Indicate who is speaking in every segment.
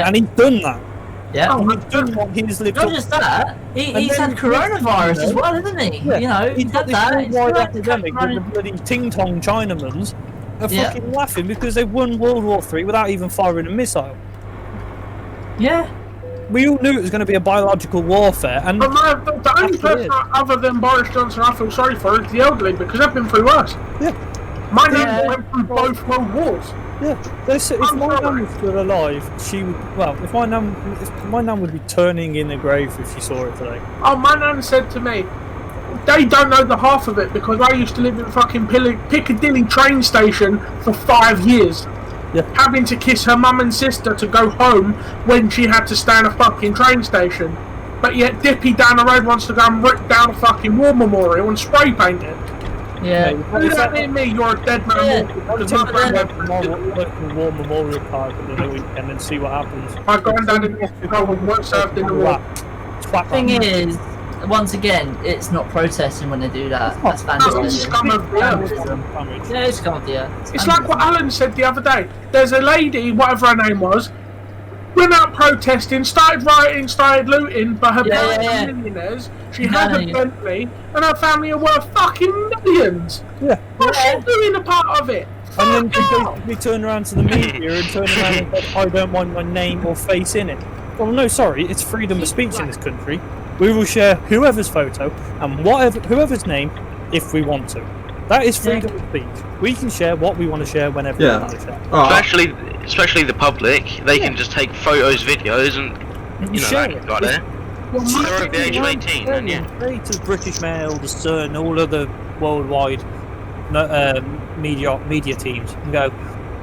Speaker 1: And he's done that.
Speaker 2: Yeah.
Speaker 1: And he's done what he's lived
Speaker 2: Not
Speaker 1: up
Speaker 2: just that, he's had coronavirus as well, hasn't he?
Speaker 1: Yeah.
Speaker 2: You know,
Speaker 1: He's got
Speaker 2: had that.
Speaker 1: this worldwide epidemic with the bloody ting-tong Chinamans are fucking laughing because they won World War III without even firing a missile.
Speaker 2: Yeah.
Speaker 1: We all knew it was going to be a biological warfare, and
Speaker 3: but the only person other than Boris Johnson I feel sorry for is the elderly, because they've been through worse.
Speaker 1: Yeah.
Speaker 3: My nan went through both world wars.
Speaker 1: Yeah. If my nan was still alive, she would. Well, if my nan would be turning in the grave if she saw it today.
Speaker 3: Oh, my nan said to me, they don't know the half of it because I used to live in fucking Piccadilly train station for 5 years.
Speaker 1: Yeah.
Speaker 3: Having to kiss her mum and sister to go home when she had to stay in a fucking train station. But yet Dippy down the road wants to go and rip down a fucking war memorial and spray paint it.
Speaker 2: Yeah.
Speaker 3: Do that near me, you're a dead man.
Speaker 1: War memorial park at the weekend and see what happens.
Speaker 3: My granddad in the weren't served in the war.
Speaker 2: The thing is, once again, it's not protesting when they do that. That's vandalism.
Speaker 3: It's scum of the earth.
Speaker 2: Yeah, it's scum of the earth.
Speaker 3: It's like what Alan said the other day. There's a lady, whatever her name was, went out protesting, started rioting, started looting, but her parents are millionaires. She had a Bentley, and her family are worth fucking millions.
Speaker 1: Yeah.
Speaker 3: What's she doing a part of it?
Speaker 1: And then she basically turned around to the media and turned around and said, I don't want my name or face in it. Well, no, sorry, it's freedom of speech in this country. We will share whoever's photo and whoever's name if we want to. That is freedom of speech. We can share what we want to share whenever we want to share.
Speaker 4: Especially the public, they can just take photos, videos, and
Speaker 1: share it.
Speaker 4: Got it. They're over the age of 18, and
Speaker 1: to British Mail, the Sun, all other worldwide media teams, and go,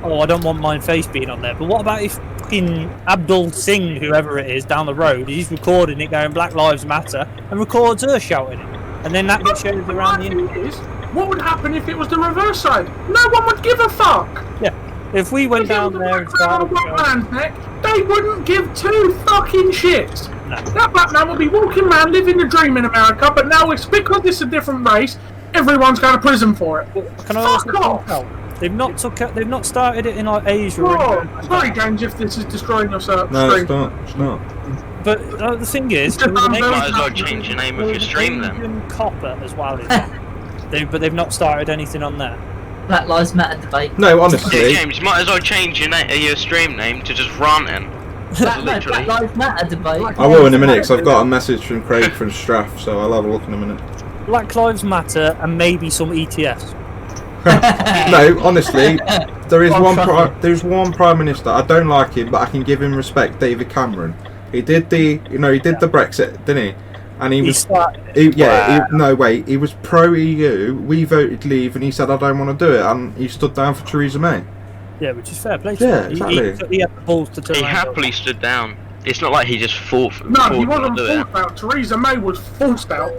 Speaker 1: oh, I don't want my face being on there. But what about if fucking Abdul Singh, whoever it is, down the road, he's recording it going Black Lives Matter, and records her shouting it, and then that gets shared around the internet.
Speaker 3: What would happen if it was the reverse side? No one would give a fuck.
Speaker 1: Yeah. If we went down there and started,
Speaker 3: they wouldn't give two fucking shits.
Speaker 1: No.
Speaker 3: That black man would be walking around living the dream in America, but now it's because it's a different race, everyone's going to prison for it.
Speaker 1: Can I also point out, they've not started it in like Asia.
Speaker 3: Sorry, James, if this is destroying your stream.
Speaker 5: No, it's not.
Speaker 1: But the thing is,
Speaker 4: you might as well change the name of your stream then.
Speaker 1: Copper as well. But they've not started anything on there.
Speaker 2: Black Lives Matter debate.
Speaker 5: No, honestly.
Speaker 4: Yeah, James, you might as well change your stream name to just ranting.
Speaker 2: Black Lives Matter debate.
Speaker 5: I will in a minute, because I've got a message from Craig from Strath, so I'll have a look in a minute.
Speaker 1: Black Lives Matter and maybe some ETS.
Speaker 5: No, honestly, there's one Prime Minister. I don't like him, but I can give him respect. David Cameron. He did the Brexit, didn't he? And he was he was pro EU. We voted leave, and he said I don't want to do it, and he stood down for Theresa May.
Speaker 1: Yeah, which is fair play.
Speaker 5: Yeah, exactly.
Speaker 1: He had the balls to turn
Speaker 4: He
Speaker 1: around.
Speaker 4: happily stood down. It's not like he just fought.
Speaker 3: No, he wasn't forced out. Theresa May was forced out.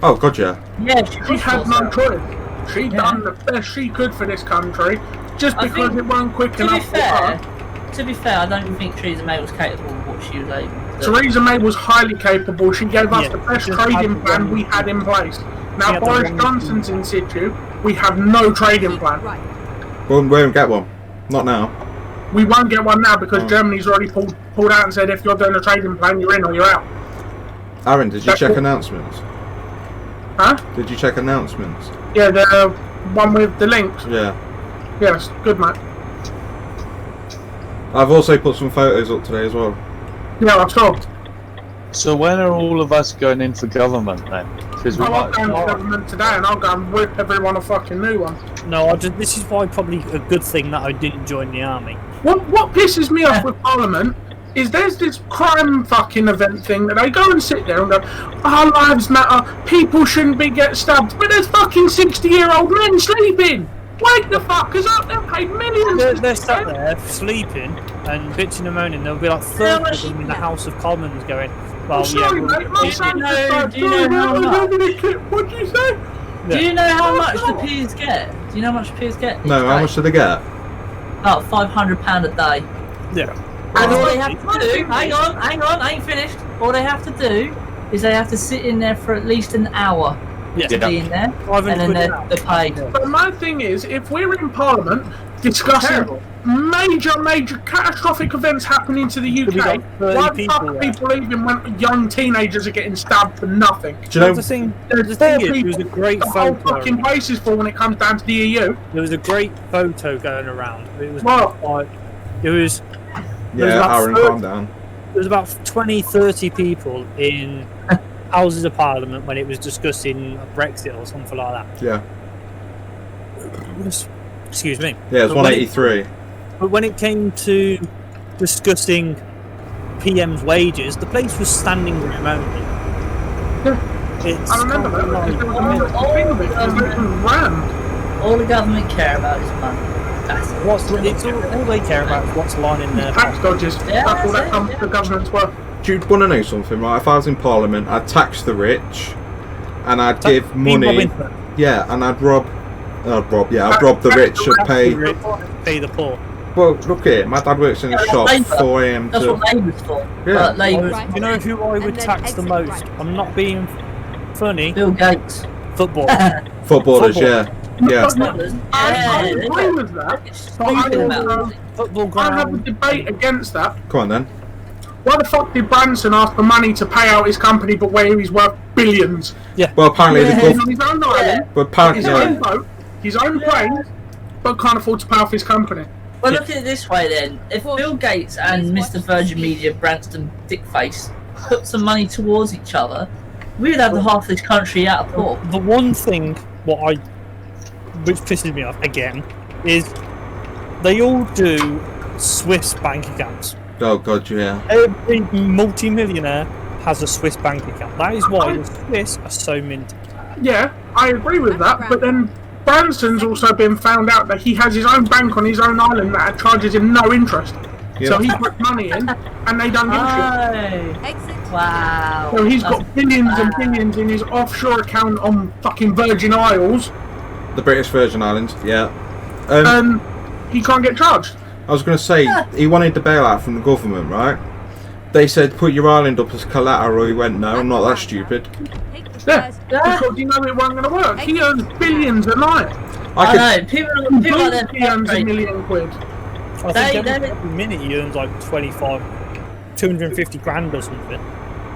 Speaker 5: Oh God, yeah.
Speaker 2: Yeah,
Speaker 3: she had no choice. She done the best she could for this country, just because it weren't quick enough for her.
Speaker 2: To be fair, I don't think Theresa May was capable of what she was able to do.
Speaker 3: Theresa May was highly capable. She gave us the best trading plan we had in place. Now Boris Johnson's in situ. We have no trading plan.
Speaker 5: Well, we won't get one. Not now.
Speaker 3: We won't get one now because Germany's already pulled out and said if you're doing a trading plan, you're in or you're out.
Speaker 5: Aaron, did you check announcements?
Speaker 3: Huh?
Speaker 5: Did you check announcements?
Speaker 3: Yeah, the one with the links.
Speaker 5: Yeah.
Speaker 3: Yes, good mate.
Speaker 5: I've also put some photos up today as well.
Speaker 3: Yeah, I saw.
Speaker 6: So when are all of us going in for government then? Because
Speaker 3: I'm going to government today and I'll go and whip everyone a fucking new one.
Speaker 1: No, this is why probably a good thing that I didn't join the army.
Speaker 3: What pisses me off with Parliament is there's this crime fucking event thing that they go and sit there and go, our lives matter, people shouldn't be get stabbed, but there's fucking 60-year-old men sleeping! Wake the fuckers up, they're paid millions!
Speaker 1: They're sat there sleeping and bitching and moaning. There'll be like 30 of them in the House of Commons going, well,
Speaker 3: sorry, mate, my son just
Speaker 2: do you know how much?
Speaker 3: What'd you say?
Speaker 2: Do you know how much the peers get? Do you know how much peers get?
Speaker 5: No, how much do they get?
Speaker 2: About £500 a day.
Speaker 1: Yeah.
Speaker 2: And all they have to do, hang on, I ain't finished. All they have to do is they have to sit in there for at least an hour
Speaker 1: Yeah.
Speaker 2: to be in there,
Speaker 1: 500
Speaker 2: and then
Speaker 1: quid
Speaker 2: they're,
Speaker 1: now.
Speaker 2: they're paid.
Speaker 3: But my thing is, if we're in Parliament discussing
Speaker 1: Terrible.
Speaker 3: major catastrophic events happening to the
Speaker 1: Could be
Speaker 3: UK,
Speaker 1: like 30
Speaker 3: why the fuck
Speaker 1: people
Speaker 3: are
Speaker 1: there.
Speaker 3: people leaving when young teenagers are getting stabbed for nothing?
Speaker 5: Do you know?
Speaker 1: The thing,
Speaker 3: There's
Speaker 1: the thing
Speaker 3: four
Speaker 1: is, it was a
Speaker 3: people
Speaker 1: great
Speaker 3: the whole
Speaker 1: photo.
Speaker 3: fucking place is full when it comes down to the EU.
Speaker 1: There was a great photo going around. It was
Speaker 3: What?
Speaker 1: like, it was
Speaker 5: Yeah,
Speaker 1: about
Speaker 5: Aaron,
Speaker 1: 30
Speaker 5: calm down.
Speaker 1: there was about 20, 30 people in Houses of Parliament when it was discussing Brexit or something like that.
Speaker 5: Yeah,
Speaker 1: Excuse me.
Speaker 5: yeah, it's
Speaker 1: But when it-
Speaker 5: 183.
Speaker 1: But when it came to discussing PM's wages, the place was standing room only. It's
Speaker 3: I remember that.
Speaker 1: kind of
Speaker 3: Because there was
Speaker 1: like,
Speaker 3: a whole thing of it. Because it was rammed.
Speaker 2: All the government care about is money. That's it.
Speaker 1: it's all they care about is what's lining their
Speaker 3: Tax dodges.
Speaker 2: Yeah,
Speaker 3: That's all that
Speaker 2: that's it,
Speaker 3: comes
Speaker 2: yeah.
Speaker 3: the government's worth.
Speaker 5: Do you want to know something, right? If I was in Parliament, I'd tax the rich, and I'd
Speaker 1: So,
Speaker 5: give money. Yeah, and I'd rob the rich and pay.
Speaker 1: Pay the poor.
Speaker 5: Well, look here, my dad works in a
Speaker 2: That's
Speaker 5: shop
Speaker 2: Labour.
Speaker 5: 4 a.m.
Speaker 2: That's
Speaker 5: to.
Speaker 2: what Labour's for.
Speaker 5: Yeah.
Speaker 2: But Labour's
Speaker 7: Right.
Speaker 1: You know who I would
Speaker 7: And then
Speaker 1: tax the
Speaker 7: exit
Speaker 1: most?
Speaker 7: right.
Speaker 1: I'm not being funny.
Speaker 2: Bill Gates.
Speaker 1: Football.
Speaker 5: Footballers,
Speaker 1: Football.
Speaker 5: yeah. Yeah.
Speaker 3: I agree with that. But I also
Speaker 1: Football
Speaker 3: I have a
Speaker 1: ground.
Speaker 3: debate against that.
Speaker 5: Come on then.
Speaker 3: Why the fuck did Branson ask for money to pay out his company, but where he's worth billions?
Speaker 5: Well, apparently the
Speaker 2: Yeah.
Speaker 3: He's
Speaker 5: gov.
Speaker 3: on his own island,
Speaker 5: But apparently,
Speaker 3: his own boat, his own plane, but can't afford to pay off his company.
Speaker 2: Well, look at it this way then. If Bill Gates and Mr. Virgin Media, Branston Dickface, put some money towards each other, we would have the half of this country out of poor.
Speaker 1: The one thing which pisses me off again is they all do Swiss bank accounts.
Speaker 5: oh god, yeah.
Speaker 1: Every multi-millionaire has a Swiss bank account. That is why the Swiss are so minty.
Speaker 3: Yeah, I agree with that, but then Branson's also been found out that he has his own bank on his own island that charges him no interest.
Speaker 5: Yeah.
Speaker 3: So he put money in, and they don't give a shit.
Speaker 2: Oh,
Speaker 7: Exit.
Speaker 2: wow.
Speaker 3: So he's
Speaker 2: That's
Speaker 3: got billions and billions in his offshore account on fucking Virgin Isles,
Speaker 5: The British Virgin Islands, yeah.
Speaker 3: and he can't get charged.
Speaker 5: I was going to say, he wanted the bailout from the government, right? They said, put your island up as collateral. He went, no, I'm not that stupid.
Speaker 7: Take the
Speaker 3: Yeah,
Speaker 7: stairs.
Speaker 3: because you know it wasn't going to work. He earns billions a night.
Speaker 5: I could,
Speaker 2: I know. People like that.
Speaker 3: He earns a million quid.
Speaker 1: I
Speaker 2: They-
Speaker 1: think
Speaker 2: they-
Speaker 1: every minute he earns like 250 grand or something.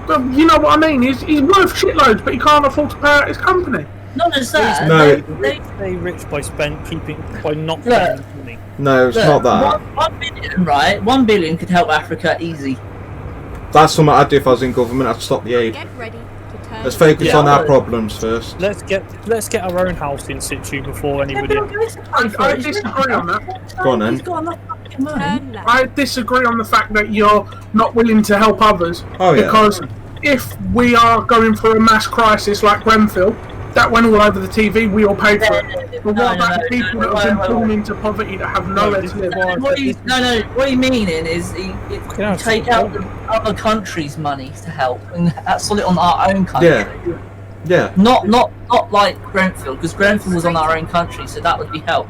Speaker 3: But you know what I mean? He's worth shitloads, but he can't afford to pay out his company.
Speaker 2: Not just that.
Speaker 5: No.
Speaker 2: They,
Speaker 1: Stay rich by not
Speaker 2: Yeah.
Speaker 1: spending money.
Speaker 5: no, it's
Speaker 2: look,
Speaker 5: not that.
Speaker 2: 1 billion, right? 1 billion could help Africa easy.
Speaker 5: That's something I'd do if I was in government. I'd stop the aid.
Speaker 7: Get ready to turn.
Speaker 5: Let's focus
Speaker 1: Yeah.
Speaker 5: on our problems first.
Speaker 1: Let's get our own house in situ before anybody else.
Speaker 3: I disagree on that.
Speaker 5: Go on then.
Speaker 2: He's got enough fucking money.
Speaker 7: Turn left.
Speaker 3: I disagree on the fact that you're not willing to help others.
Speaker 5: Oh, yeah.
Speaker 3: Because if we are going through a mass crisis like Grenfell, that went all over the TV, we all paid for it. But what about the people that have been fallen into poverty that have nowhere to live?
Speaker 2: What you meaning is you
Speaker 1: Yeah,
Speaker 2: take out the other countries' money to help and that's it on our own country.
Speaker 5: Yeah. Yeah.
Speaker 2: Not like Grenfell, because Grenfell was on our own country, so that would be help.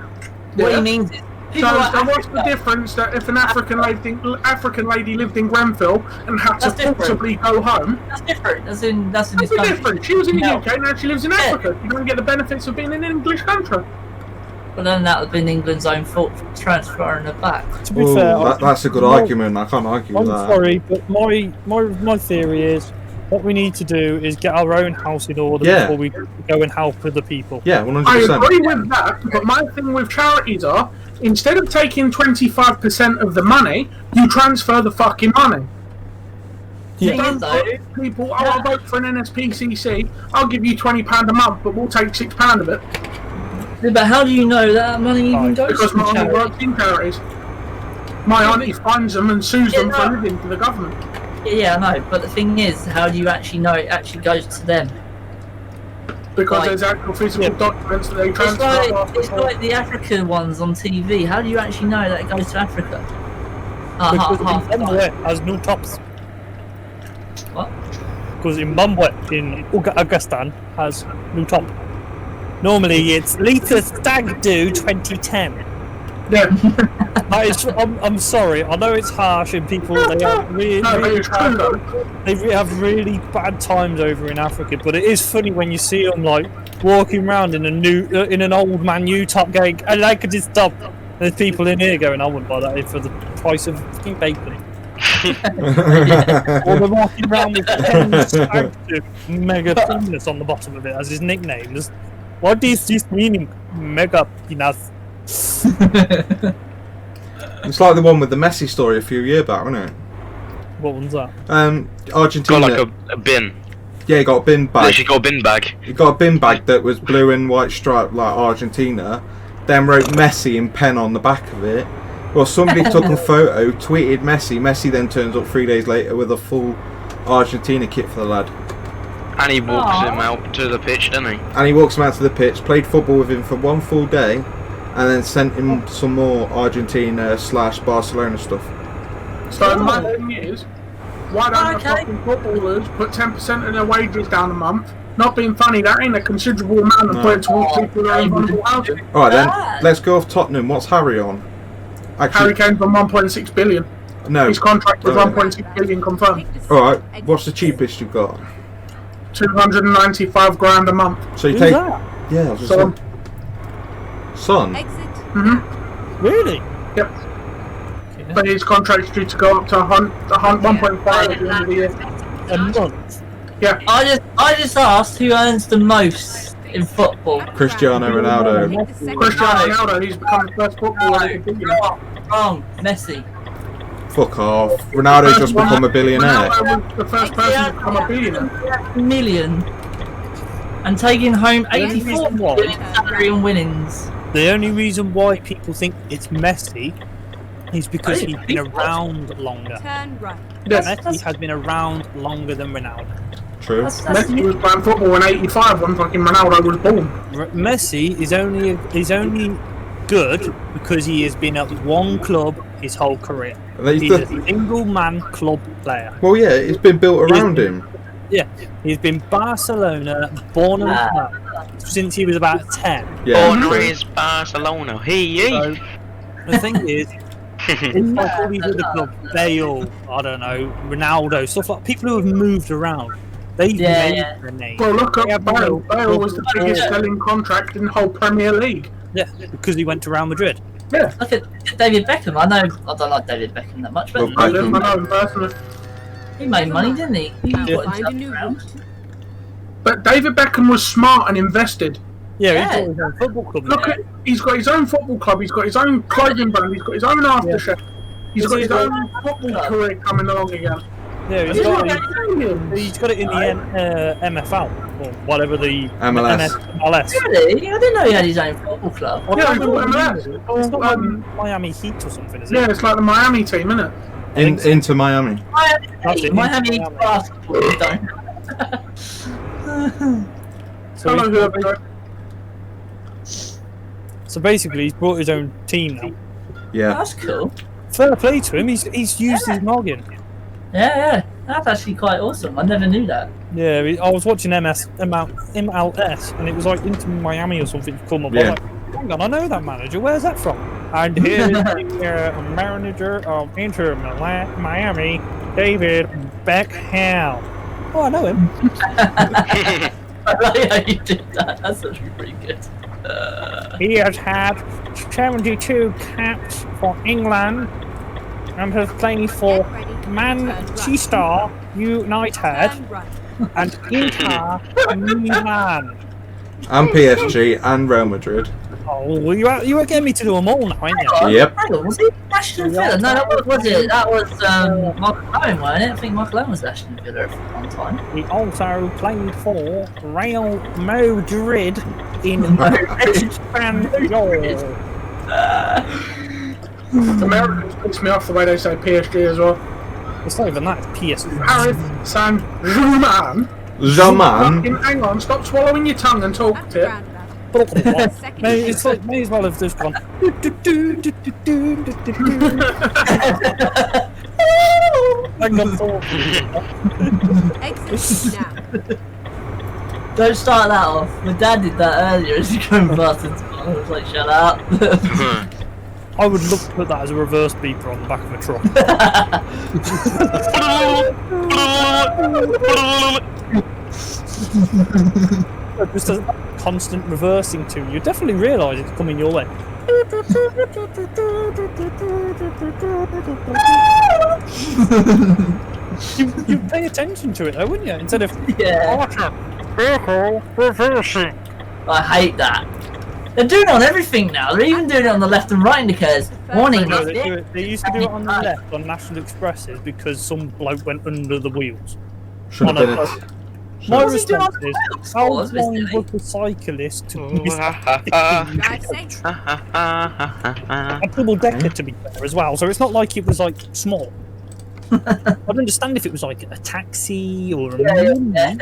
Speaker 2: What
Speaker 3: Yeah.
Speaker 2: he means is
Speaker 3: So,
Speaker 2: people like
Speaker 3: so what's the
Speaker 2: Africa-
Speaker 3: difference that if an African lady lived in Grenfell and had to
Speaker 2: That's different.
Speaker 3: forcibly go home?
Speaker 2: That's different. That's in
Speaker 3: That's
Speaker 2: this
Speaker 3: the
Speaker 2: country.
Speaker 3: difference. She was in the
Speaker 2: No.
Speaker 3: UK, now she lives in
Speaker 2: Yeah.
Speaker 3: Africa. You don't get the benefits of being in an English country.
Speaker 2: But then that would have been England's own fault for transferring her back.
Speaker 1: To be
Speaker 5: Ooh,
Speaker 1: fair, I
Speaker 5: that's a good
Speaker 1: my-
Speaker 5: argument. I can't argue
Speaker 1: I'm
Speaker 5: with that.
Speaker 1: sorry, but my theory is what we need to do is get our own house in order
Speaker 5: Yeah.
Speaker 1: before we go and help other people.
Speaker 5: Yeah,
Speaker 3: I
Speaker 5: 100%.
Speaker 3: agree with that, but my thing with charities are, instead of taking 25% of the money, you transfer the fucking money.
Speaker 2: Thing
Speaker 3: Don't
Speaker 2: is, though,
Speaker 3: put people, oh, I'll vote for an NSPCC, I'll give you £20 a month, but we'll take £6 of it,
Speaker 2: but how do you know that money even
Speaker 1: Right,
Speaker 2: goes
Speaker 3: because
Speaker 2: to
Speaker 3: my auntie
Speaker 2: charity?
Speaker 3: works in charities. My auntie finds them and sues them for
Speaker 2: no.
Speaker 3: living for the government.
Speaker 2: Yeah, I know. But the thing is, how do you actually know it actually goes to them?
Speaker 3: Because
Speaker 2: Right.
Speaker 3: there's actual physical
Speaker 1: Yeah.
Speaker 3: documents that they
Speaker 2: It's
Speaker 3: transfer after
Speaker 2: it's like the African ones on TV. How do you actually know that it goes to Africa?
Speaker 1: Because
Speaker 2: Half the
Speaker 1: Zimbabwe
Speaker 2: time.
Speaker 1: has no tops.
Speaker 2: What?
Speaker 1: Because Zimbabwe in Augustan has no top. Normally it's Lita Stag Do 2010.
Speaker 3: Yeah.
Speaker 1: That is, I'm sorry. I know it's harsh, and people they have really,
Speaker 3: No, but
Speaker 1: really
Speaker 3: it's true though.
Speaker 1: have really bad times over in Africa. But it is funny when you see them like walking around in an old Man U top going, "I like this top." There's people in here going, "I wouldn't buy that for the price of fucking bacon." Or they're walking around with mega penis on the bottom of it as his nickname. What is this meaning? Mega penis.
Speaker 5: It's like the one with the Messi story a few years back, wasn't it?
Speaker 1: What one's that?
Speaker 5: Argentina.
Speaker 4: Got like a bin.
Speaker 5: Yeah, he got a bin bag.
Speaker 4: Literally got a bin bag.
Speaker 5: He got a bin bag that was blue and white striped like Argentina. Then wrote Messi in pen on the back of it. Well, somebody took a photo, tweeted Messi. Messi then turns up 3 days later with a full Argentina kit for the lad.
Speaker 4: And he walks him out to the pitch, doesn't he?
Speaker 5: And he walks him out to the pitch, played football with him for 1 full day, and then sent him some more Argentina/Barcelona stuff.
Speaker 3: So my thing is, why don't the fucking footballers put 10% of their wages down a month? Not being funny, that ain't a considerable amount of putting towards people that ain't vulnerable housing.
Speaker 5: Alright then, let's go off Tottenham. What's Harry on?
Speaker 3: Harry Kane's on 1.6 billion.
Speaker 5: No.
Speaker 3: His contract was 1.6 billion confirmed.
Speaker 5: Alright, what's the cheapest you've got?
Speaker 3: 295 grand a month.
Speaker 5: So you
Speaker 1: Who's
Speaker 5: take...
Speaker 1: that?
Speaker 5: Yeah, I was just
Speaker 3: Son.
Speaker 5: Son?
Speaker 1: Really?
Speaker 3: Yep. But his contract's due to go up to 1.5 at the end of the year.
Speaker 1: A month?
Speaker 3: Yeah.
Speaker 2: I just asked who earns the most in football.
Speaker 5: Cristiano Ronaldo.
Speaker 3: Cristiano Ronaldo, he's become the first footballer to be
Speaker 2: Wrong. Messi.
Speaker 5: Fuck off. Ronaldo just become a billionaire.
Speaker 3: Ronaldo was the first person to become a billionaire.
Speaker 2: Million. And taking home
Speaker 1: The only
Speaker 2: 84
Speaker 1: reason why-
Speaker 2: million salary and winnings.
Speaker 1: The only reason why people think it's Messi is because he's been around longer.
Speaker 7: Turn right.
Speaker 3: Yes.
Speaker 1: Messi has been around longer than Ronaldo.
Speaker 5: True.
Speaker 3: Messi was playing football in '85 when fucking Ronaldo was born.
Speaker 1: Messi is only good because he has been at one club his whole career. He's a single man club player.
Speaker 5: Well, yeah, it's been built around him.
Speaker 1: Yeah, he's been Barcelona, born and bred since he was about 10.
Speaker 5: Yeah,
Speaker 4: Born and
Speaker 5: true.
Speaker 4: raised Barcelona. Hey.
Speaker 1: So, the thing is, it's like all these other clubs, Bale, I don't know, Ronaldo, stuff like people who have moved around. They've made their name.
Speaker 3: Well, look
Speaker 1: They
Speaker 3: at
Speaker 1: have
Speaker 3: Bale.
Speaker 1: no
Speaker 3: Bale was the
Speaker 1: club
Speaker 3: biggest
Speaker 1: before.
Speaker 3: selling contract in the whole Premier League.
Speaker 1: Yeah, because he went to Real Madrid.
Speaker 3: Yeah.
Speaker 2: Look at David Beckham. I don't like David Beckham that much, but
Speaker 5: Well,
Speaker 3: I know him personally.
Speaker 2: he made money, didn't he? He
Speaker 7: Now
Speaker 2: got
Speaker 7: find a
Speaker 2: himself
Speaker 7: new
Speaker 2: around.
Speaker 7: route.
Speaker 3: But David Beckham was smart and invested.
Speaker 1: Yeah,
Speaker 2: Yeah.
Speaker 1: he's got his own football club.
Speaker 3: Look at, he's got his own football club, he's got his own clothing brand, he's got his own aftershave. He's got his own football career coming along again.
Speaker 1: Yeah, he's got it in the MFL or whatever the
Speaker 5: MLS.
Speaker 1: MLS.
Speaker 2: Really? I didn't know he had his own football club.
Speaker 1: Or
Speaker 3: Yeah,
Speaker 1: something
Speaker 3: he's got
Speaker 1: like
Speaker 3: MLS.
Speaker 1: that. It's not like Miami Heat or something, is it?
Speaker 3: Yeah, it's like the Miami team, isn't it?
Speaker 5: Into Miami.
Speaker 1: That's it,
Speaker 2: Miami
Speaker 1: Miami.
Speaker 2: basketball. Don't.
Speaker 1: So,
Speaker 3: Hello,
Speaker 1: he's
Speaker 3: whoever.
Speaker 1: got- so basically, he's brought his own team now.
Speaker 5: Yeah.
Speaker 2: That's cool.
Speaker 1: Fair play to him. He's used his noggin.
Speaker 2: Yeah. That's actually quite awesome. I never knew that.
Speaker 1: Yeah, I was watching MLS, and it was like Inter Miami or something to come up. I was
Speaker 5: Yeah.
Speaker 1: like, hang on, I know that manager. Where's that from? And here's the manager of Inter Miami, David Beckham. Oh, I know him.
Speaker 2: I like how you did that. That's actually pretty good.
Speaker 1: He has had 72 caps for England and has played for Manchester United
Speaker 7: Turn right.
Speaker 1: and Inter Milan.
Speaker 5: And PSG and Real Madrid.
Speaker 1: Oh, well, you were getting me to do them all now, ain't you?
Speaker 5: Yep.
Speaker 2: Hang on, was he Ashton Villa? No, that was it. That was Michael Owen, wasn't it? I think Michael Owen was Ashton Villa at one time.
Speaker 1: He also played for Real Madrid in Espanol.
Speaker 3: Americans piss me off the way they say PSG as well.
Speaker 1: It's not even that, it's PSG.
Speaker 3: Paris Saint-Germain.
Speaker 5: Zaman.
Speaker 3: Fucking hang on, stop swallowing your tongue and talk
Speaker 7: Back
Speaker 3: to it.
Speaker 7: roundabout.
Speaker 1: It's like, may as well have just gone. Hang on,
Speaker 7: Exit now.
Speaker 2: Don't start that off. My dad did that earlier as he came past and I was like, shut up.
Speaker 1: I would love to put that as a reverse beeper on the back of a truck. Just a constant reversing tune. You definitely realise it's coming your way. you pay attention to it though, wouldn't you? Instead of reversing.
Speaker 2: I hate that. They're doing it on everything now. They're even doing it on the left and right indicators. Warning.
Speaker 1: No, they used to do it on the left on National Expresses because some bloke went under the wheels.
Speaker 5: Should have been it.
Speaker 1: My
Speaker 2: What's he doing
Speaker 1: response
Speaker 2: on the
Speaker 1: is,
Speaker 2: wheels
Speaker 1: how
Speaker 2: for,
Speaker 1: long
Speaker 2: Mr.
Speaker 1: was the cyclist to miss a double decker to be fair as well? So it's not like it was like small. I'd understand if it was like a taxi or a mini,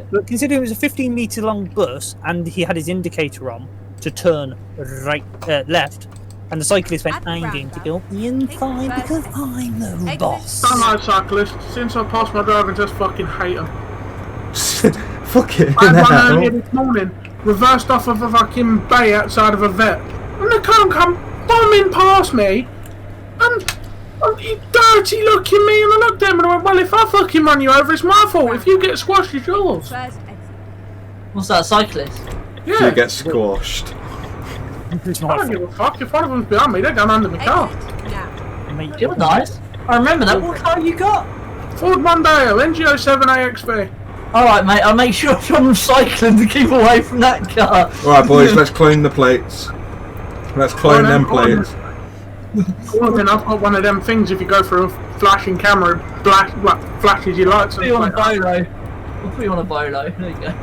Speaker 1: but considering it was a 15-metre long bus and he had his indicator on to turn left, and the cyclist went, I'm going to go the inside because I'm the boss.
Speaker 3: Hello, cyclist. Since I passed my driving test, fucking hate them.
Speaker 5: Fuck it.
Speaker 3: I ran earlier this morning, reversed off of a fucking bay outside of a vet, and they can't come bombing past me, and you dirty looking me, and I looked at him and I went, well, if I fucking run you over, it's my fault. If you get squashed, it's yours.
Speaker 2: What's that, cyclist?
Speaker 3: Yeah.
Speaker 5: You get squashed.
Speaker 1: It's
Speaker 3: I
Speaker 1: my
Speaker 3: don't give
Speaker 1: fault.
Speaker 3: a fuck. If one of them's behind me, they're going under the car.
Speaker 1: Mate,
Speaker 2: It was nice. I remember that. What car you got?
Speaker 3: Ford Mondeo, NGO7AXV.
Speaker 2: Alright, mate, I'll make sure I'm cycling to keep away from that car.
Speaker 5: Alright, boys, let's clone the plates. Let's clone them plates.
Speaker 3: Well, then I've got one of them things. If you go for a flashing camera, it flashes your lights.
Speaker 2: Put you on a bolo. We'll put you on a bolo. There you go.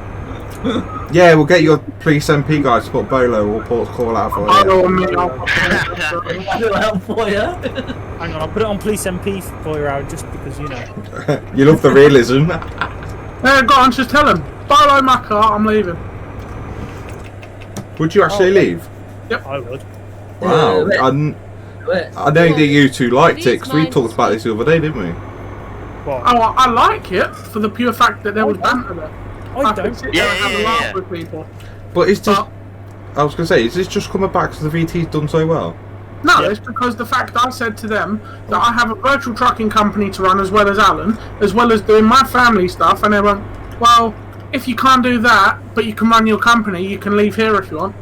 Speaker 5: Yeah, we'll get your police MP guys to put Bolo or Port's call out for you.
Speaker 3: On me, I'll
Speaker 2: I'll help for you.
Speaker 1: hang on, I'll put it on Police MP for you out just because, you know.
Speaker 5: You love the realism.
Speaker 3: go on, just tell him. Bolo my car, I'm leaving.
Speaker 5: Would you actually leave?
Speaker 1: I would.
Speaker 5: Wow. I know that you two liked it because we talked about this the other day, didn't we?
Speaker 1: Well,
Speaker 3: Oh, I like it for the pure fact that there was banter there.
Speaker 1: I
Speaker 3: I can
Speaker 1: don't.
Speaker 3: sit there and have a laugh with people.
Speaker 5: But it's just.
Speaker 3: But
Speaker 5: I was going to say, is this just coming back because the VT's done so well?
Speaker 3: no,
Speaker 1: Yeah.
Speaker 3: it's because the fact I said to them that I have a virtual trucking company to run as well as Alan, as well as doing my family stuff, and they went, well, if you can't do that, but you can run your company, you can leave here if you want.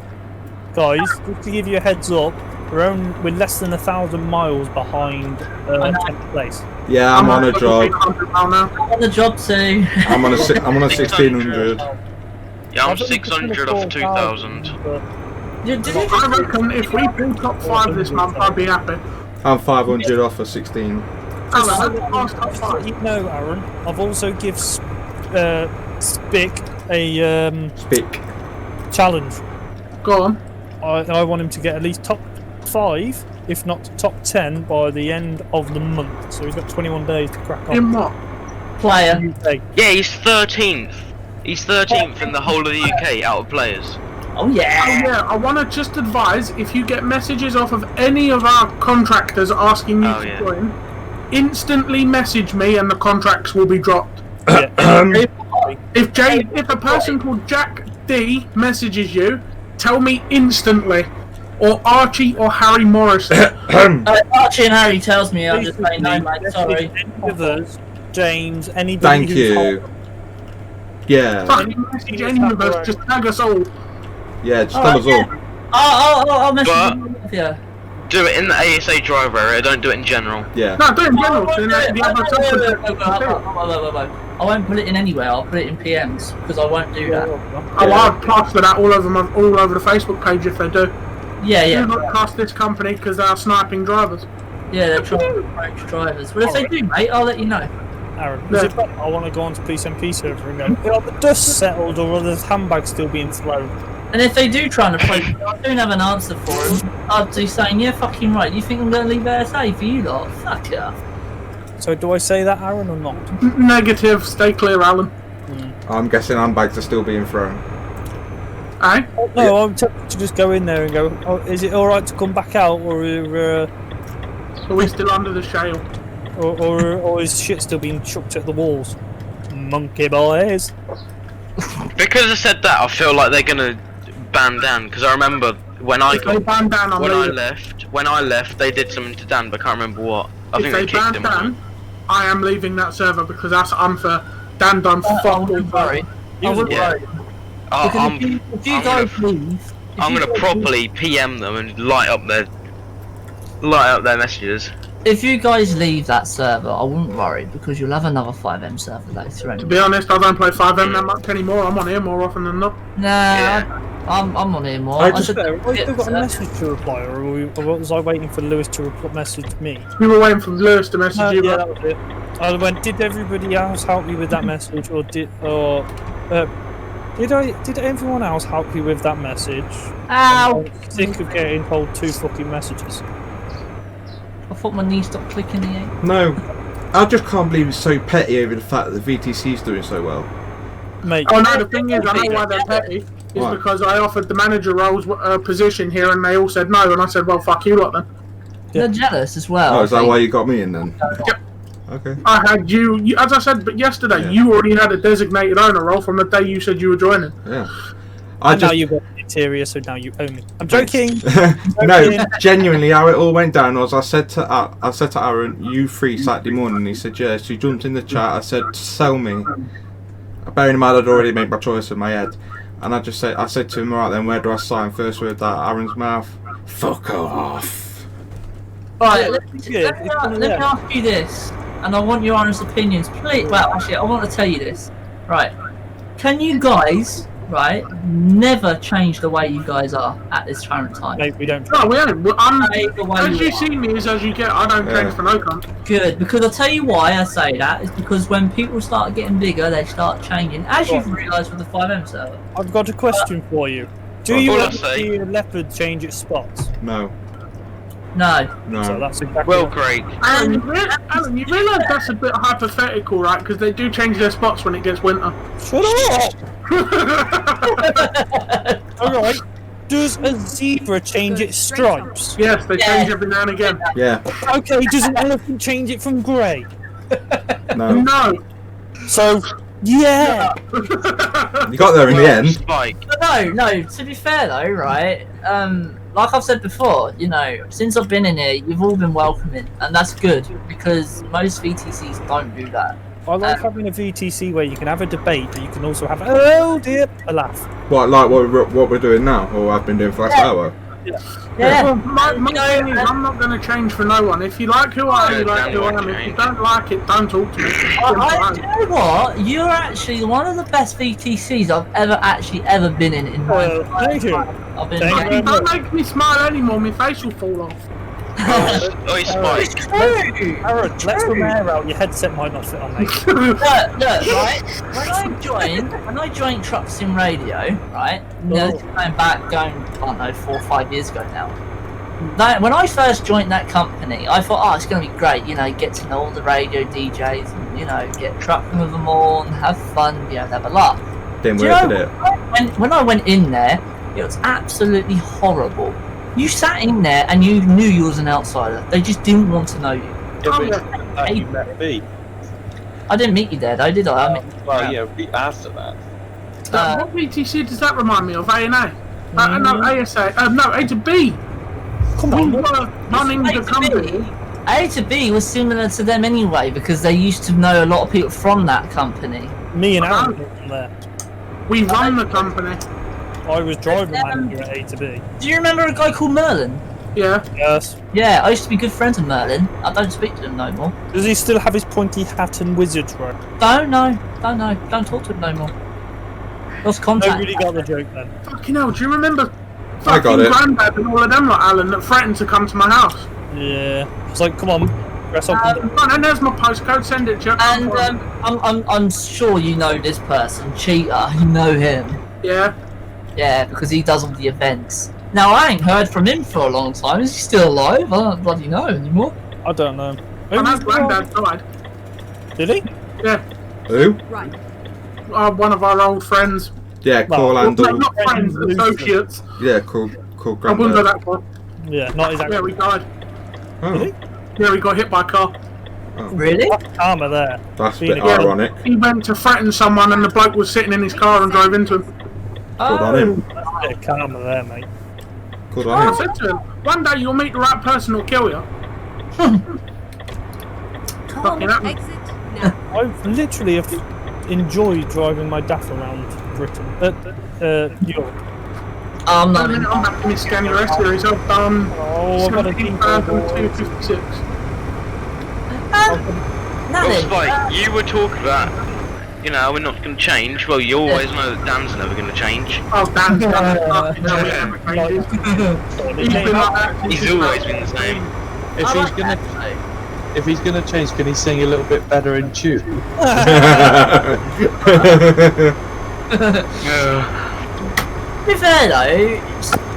Speaker 1: Guys, just to give you a heads up, we're less than 1,000 miles behind 10th place.
Speaker 5: Yeah, I'm on a job.
Speaker 3: 100 mile now.
Speaker 2: On the job too.
Speaker 5: I'm on a 1600.
Speaker 4: Yeah, I'm
Speaker 1: I've only
Speaker 4: 600 off 2,000.
Speaker 1: but
Speaker 2: Did you
Speaker 3: I reckon if we do top 5 this month, I'd be happy.
Speaker 5: I'm 500 off a 16.
Speaker 3: Alan, I passed top
Speaker 1: Just to let
Speaker 3: 5.
Speaker 1: you know, Aaron, I've also give Spick a
Speaker 5: Speak.
Speaker 1: challenge.
Speaker 3: Go on.
Speaker 1: I want him to get at least top 5, if not top 10, by the end of the month. So he's got 21 days to crack on.
Speaker 3: In what?
Speaker 2: player?
Speaker 1: UK.
Speaker 4: Yeah, he's 13th. He's 13th in the whole of the UK out of players.
Speaker 2: Oh yeah.
Speaker 3: Oh yeah, I want to just advise, if you get messages off of any of our contractors asking you to join, instantly message me and the contracts will be dropped.
Speaker 1: Yeah.
Speaker 3: If a person called Jack D messages you, tell me instantly. Or Archie or Harry Morrison.
Speaker 2: Archie and Harry tells me I'm just saying no, mate. Sorry.
Speaker 1: Any of us, James, anybody
Speaker 5: Thank
Speaker 1: who's
Speaker 5: you. Yeah.
Speaker 3: Fucking message any of us, just tag us all.
Speaker 5: Yeah, just tell us all.
Speaker 2: I'll message
Speaker 4: But-
Speaker 2: you. Yeah.
Speaker 4: Do it in the ASA driver area, don't do it in general.
Speaker 5: Yeah.
Speaker 3: No, do it in general, so the other
Speaker 2: I won't put it in anywhere. I'll put it in PMs because I won't do that.
Speaker 3: Oh, I'd plaster that all over the Facebook page if they do.
Speaker 2: Yeah,
Speaker 3: Do
Speaker 2: yeah,
Speaker 3: not trust this company because they are sniping drivers.
Speaker 2: yeah. They're trying to approach drivers. Well, if they do, mate, I'll let you know.
Speaker 1: Aaron, is it better? I want to go on to Police MP server and go, are the dust settled or are the handbags still being thrown?
Speaker 2: And if they do try and approach me, I don't have an answer for them. I'd be saying, yeah, fucking right. You think I'm going to leave ASA for you lot? Fuck yeah.
Speaker 1: So do I say that, Aaron, or not?
Speaker 3: Negative, stay clear, Alan.
Speaker 5: I'm guessing handbags are still being thrown.
Speaker 3: Eh?
Speaker 1: No, I'm tempted to just go in there and go, oh, is it alright to come back out, or
Speaker 3: So we're still under the shale.
Speaker 1: or is shit still being chucked at the walls? Monkey boys.
Speaker 4: Because I said that, I feel like they're gonna ban down. Because I remember when I
Speaker 3: If they ban Dan, I'm leaving.
Speaker 4: when I left, they did something to Dan, but I can't remember what. I
Speaker 3: If
Speaker 4: think
Speaker 3: they
Speaker 4: they kicked
Speaker 3: ban
Speaker 4: him.
Speaker 3: Dan, I am leaving that server because that's unfair. Dan done fuck
Speaker 2: I
Speaker 3: all.
Speaker 2: wouldn't worry. I wouldn't
Speaker 4: Yeah.
Speaker 2: worry. Because if you guys leave,
Speaker 4: I'm gonna properly PM them and light up their messages.
Speaker 2: if you guys leave that server, I wouldn't worry because you'll have another 5M server later
Speaker 3: To
Speaker 2: anyway.
Speaker 3: be honest, I don't play 5M that much anymore. I'm on here more often than not.
Speaker 2: Nah,
Speaker 4: Yeah.
Speaker 2: I'm on here more.
Speaker 5: I
Speaker 2: I
Speaker 5: just-
Speaker 2: should
Speaker 1: I've still got a message to reply, or was I waiting for Lewis to message me?
Speaker 3: We were waiting for Lewis to message you.
Speaker 1: Yeah,
Speaker 3: but
Speaker 1: that was it. I went, did everybody else help me with that message, or did everyone else help you with that message?
Speaker 2: Ow!
Speaker 1: I'm sick of getting told 2 fucking messages.
Speaker 2: I thought my knee stopped clicking again.
Speaker 5: No, I just can't believe it's so petty over the fact that the VTC is doing so well.
Speaker 1: Mate,
Speaker 3: Oh no, the thing is, I know why they're petty. Is
Speaker 5: Why?
Speaker 3: because I offered the manager roles position here and they all said no, and I said, well, fuck you lot then.
Speaker 2: They're jealous as well.
Speaker 5: Oh, is that
Speaker 2: They-
Speaker 5: why you got me in then?
Speaker 3: Yep.
Speaker 5: Okay.
Speaker 3: I had you, as I said, but yesterday,
Speaker 5: Yeah.
Speaker 3: you already had a designated owner role from the day you said you were joining.
Speaker 5: Yeah. I
Speaker 1: and now
Speaker 5: just
Speaker 1: you've got interior, so now you own me. I'm joking.
Speaker 5: no, genuinely, how it all went down was I said to Aaron, "You free Saturday morning?" And he said, "Yes." She jumped in the chat. I said, "Sell me." Bearing in mind, I'd already made my choice in my head, and I said to him, "Right then, where do I sign?" First word out of Aaron's mouth, "Fuck off."
Speaker 2: Right,
Speaker 1: It's good.
Speaker 2: let me ask you this, and I want your honest opinions, please. Well, actually, I want to tell you this. Right, can you guys, right, never change the way you guys are at this current time?
Speaker 1: Mate, we don't.
Speaker 3: No, we ain't.
Speaker 2: Stay the way
Speaker 3: As you
Speaker 2: are.
Speaker 3: see me is as you get. I don't
Speaker 5: Yeah.
Speaker 3: change for no cunt.
Speaker 2: Good, because I'll tell you why I say that is because when people start getting bigger, they start changing, as you've realised with the 5M server.
Speaker 1: I've got a question for you. Do
Speaker 5: Well,
Speaker 1: you
Speaker 4: all I
Speaker 1: ever
Speaker 4: say-
Speaker 1: see a leopard change its spots?
Speaker 5: No,
Speaker 2: No.
Speaker 1: So
Speaker 5: no.
Speaker 1: that's exactly.
Speaker 4: Well, Craig.
Speaker 3: Alan, you realise that's a bit hypothetical, right? Because they do change their spots when it gets winter.
Speaker 1: Shut up! Alright. Does a zebra change its stripes?
Speaker 3: Yes, they change every now and again.
Speaker 5: Yeah,
Speaker 1: Okay, does an elephant change it from grey?
Speaker 5: no.
Speaker 3: No.
Speaker 1: So, yeah!
Speaker 5: You got there in the end.
Speaker 4: Spike.
Speaker 2: But no, to be fair though, right, like I've said before, you know, since I've been in here, you've all been welcoming, and that's good, because most VTCs don't do that.
Speaker 1: I like having a VTC where you can have a debate, but you can also have, oh dear, a laugh.
Speaker 5: What, like what we're doing now, or I've been doing for the last hour?
Speaker 2: Yeah.
Speaker 3: Well, my
Speaker 2: You know,
Speaker 3: thing is, I'm not going to change for no one. If you like who I am, you like who I am. If you don't like it, don't talk to me.
Speaker 2: do you know what? You're actually one of the best VTCs I've ever been in my
Speaker 1: Well, thank you.
Speaker 2: I've been
Speaker 1: Thank you.
Speaker 3: Don't make me smile anymore. My face will fall off.
Speaker 4: Oi, Spike.
Speaker 2: It's true.
Speaker 1: Aaron, let's the air out, your headset might not fit on me.
Speaker 2: Look, right? When I joined Truck Sim Radio, right? Now, this is going back, I don't know, 4 or 5 years ago now. When I first joined that company, I thought, oh, it's going to be great, you know, get to know all the radio DJs and, you know, get trucking with them all and have fun, you know, have a laugh.
Speaker 5: Didn't
Speaker 2: Do you
Speaker 5: work,
Speaker 2: know,
Speaker 5: did it?
Speaker 2: when I went in there, it was absolutely horrible. You sat in there and you knew you was an outsider. They just didn't want to know you.
Speaker 6: You met me.
Speaker 2: I didn't meet you there though, did I? I mean,
Speaker 6: Well, yeah, after that.
Speaker 3: What VTC does that remind me of? A&A? No, ASA. No, A to B.
Speaker 1: Come
Speaker 3: We
Speaker 1: on,
Speaker 3: were running the company.
Speaker 2: A to B was similar to them anyway because they used to know a lot of people from that company.
Speaker 1: me and Aaron were from there.
Speaker 3: We run the company.
Speaker 1: I was driver manager at A to B.
Speaker 2: Do you remember a guy called Merlin?
Speaker 3: Yeah.
Speaker 1: Yes.
Speaker 2: Yeah, I used to be good friends with Merlin. I don't speak to him no more.
Speaker 1: Does he still have his pointy hat and wizard's robe?
Speaker 2: Don't talk to him no more. Lost contact.
Speaker 1: Nobody got the joke then.
Speaker 3: Fucking hell, do you remember
Speaker 5: I got
Speaker 3: fucking
Speaker 5: it.
Speaker 3: Grandad and all of them, like Alan, that threatened to come to my house?
Speaker 1: Yeah. It's like, come on, dress up. and
Speaker 3: Come on, and there's my postcode, send it to you.
Speaker 2: And I'm sure you know this person, Cheetah. You know him.
Speaker 3: Yeah.
Speaker 2: Yeah, because he does all the events. Now, I ain't heard from him for a long time. Is he still alive? I don't bloody know anymore.
Speaker 1: I don't know.
Speaker 3: I know Grandad died.
Speaker 1: Did he?
Speaker 3: Yeah.
Speaker 5: Who?
Speaker 3: One of our old friends.
Speaker 5: Yeah,
Speaker 1: Well,
Speaker 5: cool
Speaker 3: Well,
Speaker 5: handle.
Speaker 3: no, not friends, associates.
Speaker 5: Yeah, cool
Speaker 3: I wouldn't go
Speaker 5: granddad.
Speaker 3: that far.
Speaker 1: Yeah, not his
Speaker 3: Yeah,
Speaker 1: actual.
Speaker 3: we died.
Speaker 5: Oh,
Speaker 3: Yeah, we got hit by a car.
Speaker 2: Really?
Speaker 1: Karma there.
Speaker 5: that's a
Speaker 1: Being
Speaker 5: bit
Speaker 1: a girl.
Speaker 5: ironic.
Speaker 3: He went to threaten someone and the bloke was sitting in his car and drove into him.
Speaker 5: Good on him.
Speaker 1: Bit of karma there, mate.
Speaker 5: Good
Speaker 3: I
Speaker 5: on him.
Speaker 3: said to him, one day you'll meet the right person who'll kill you. Fucking happened.
Speaker 7: Exit now.
Speaker 1: I've literally enjoyed driving my DAF around Britain, Europe.
Speaker 2: I'm not
Speaker 3: I'm
Speaker 2: in.
Speaker 3: back in this January series. I've done
Speaker 1: Oh, I've got a team
Speaker 3: 17,256.
Speaker 2: No,
Speaker 4: Well,
Speaker 2: then.
Speaker 4: Spike, you were talking about, you know, we're not going to change. Well, you always know that Dan's never going to change.
Speaker 3: Oh, Dan's done it. Fucking hell, he never changes. He's been like that since
Speaker 4: He's
Speaker 3: his
Speaker 4: always
Speaker 3: first-
Speaker 4: been the same.
Speaker 6: If he's gonna change, can he sing a little bit better in tune?
Speaker 2: To be fair though,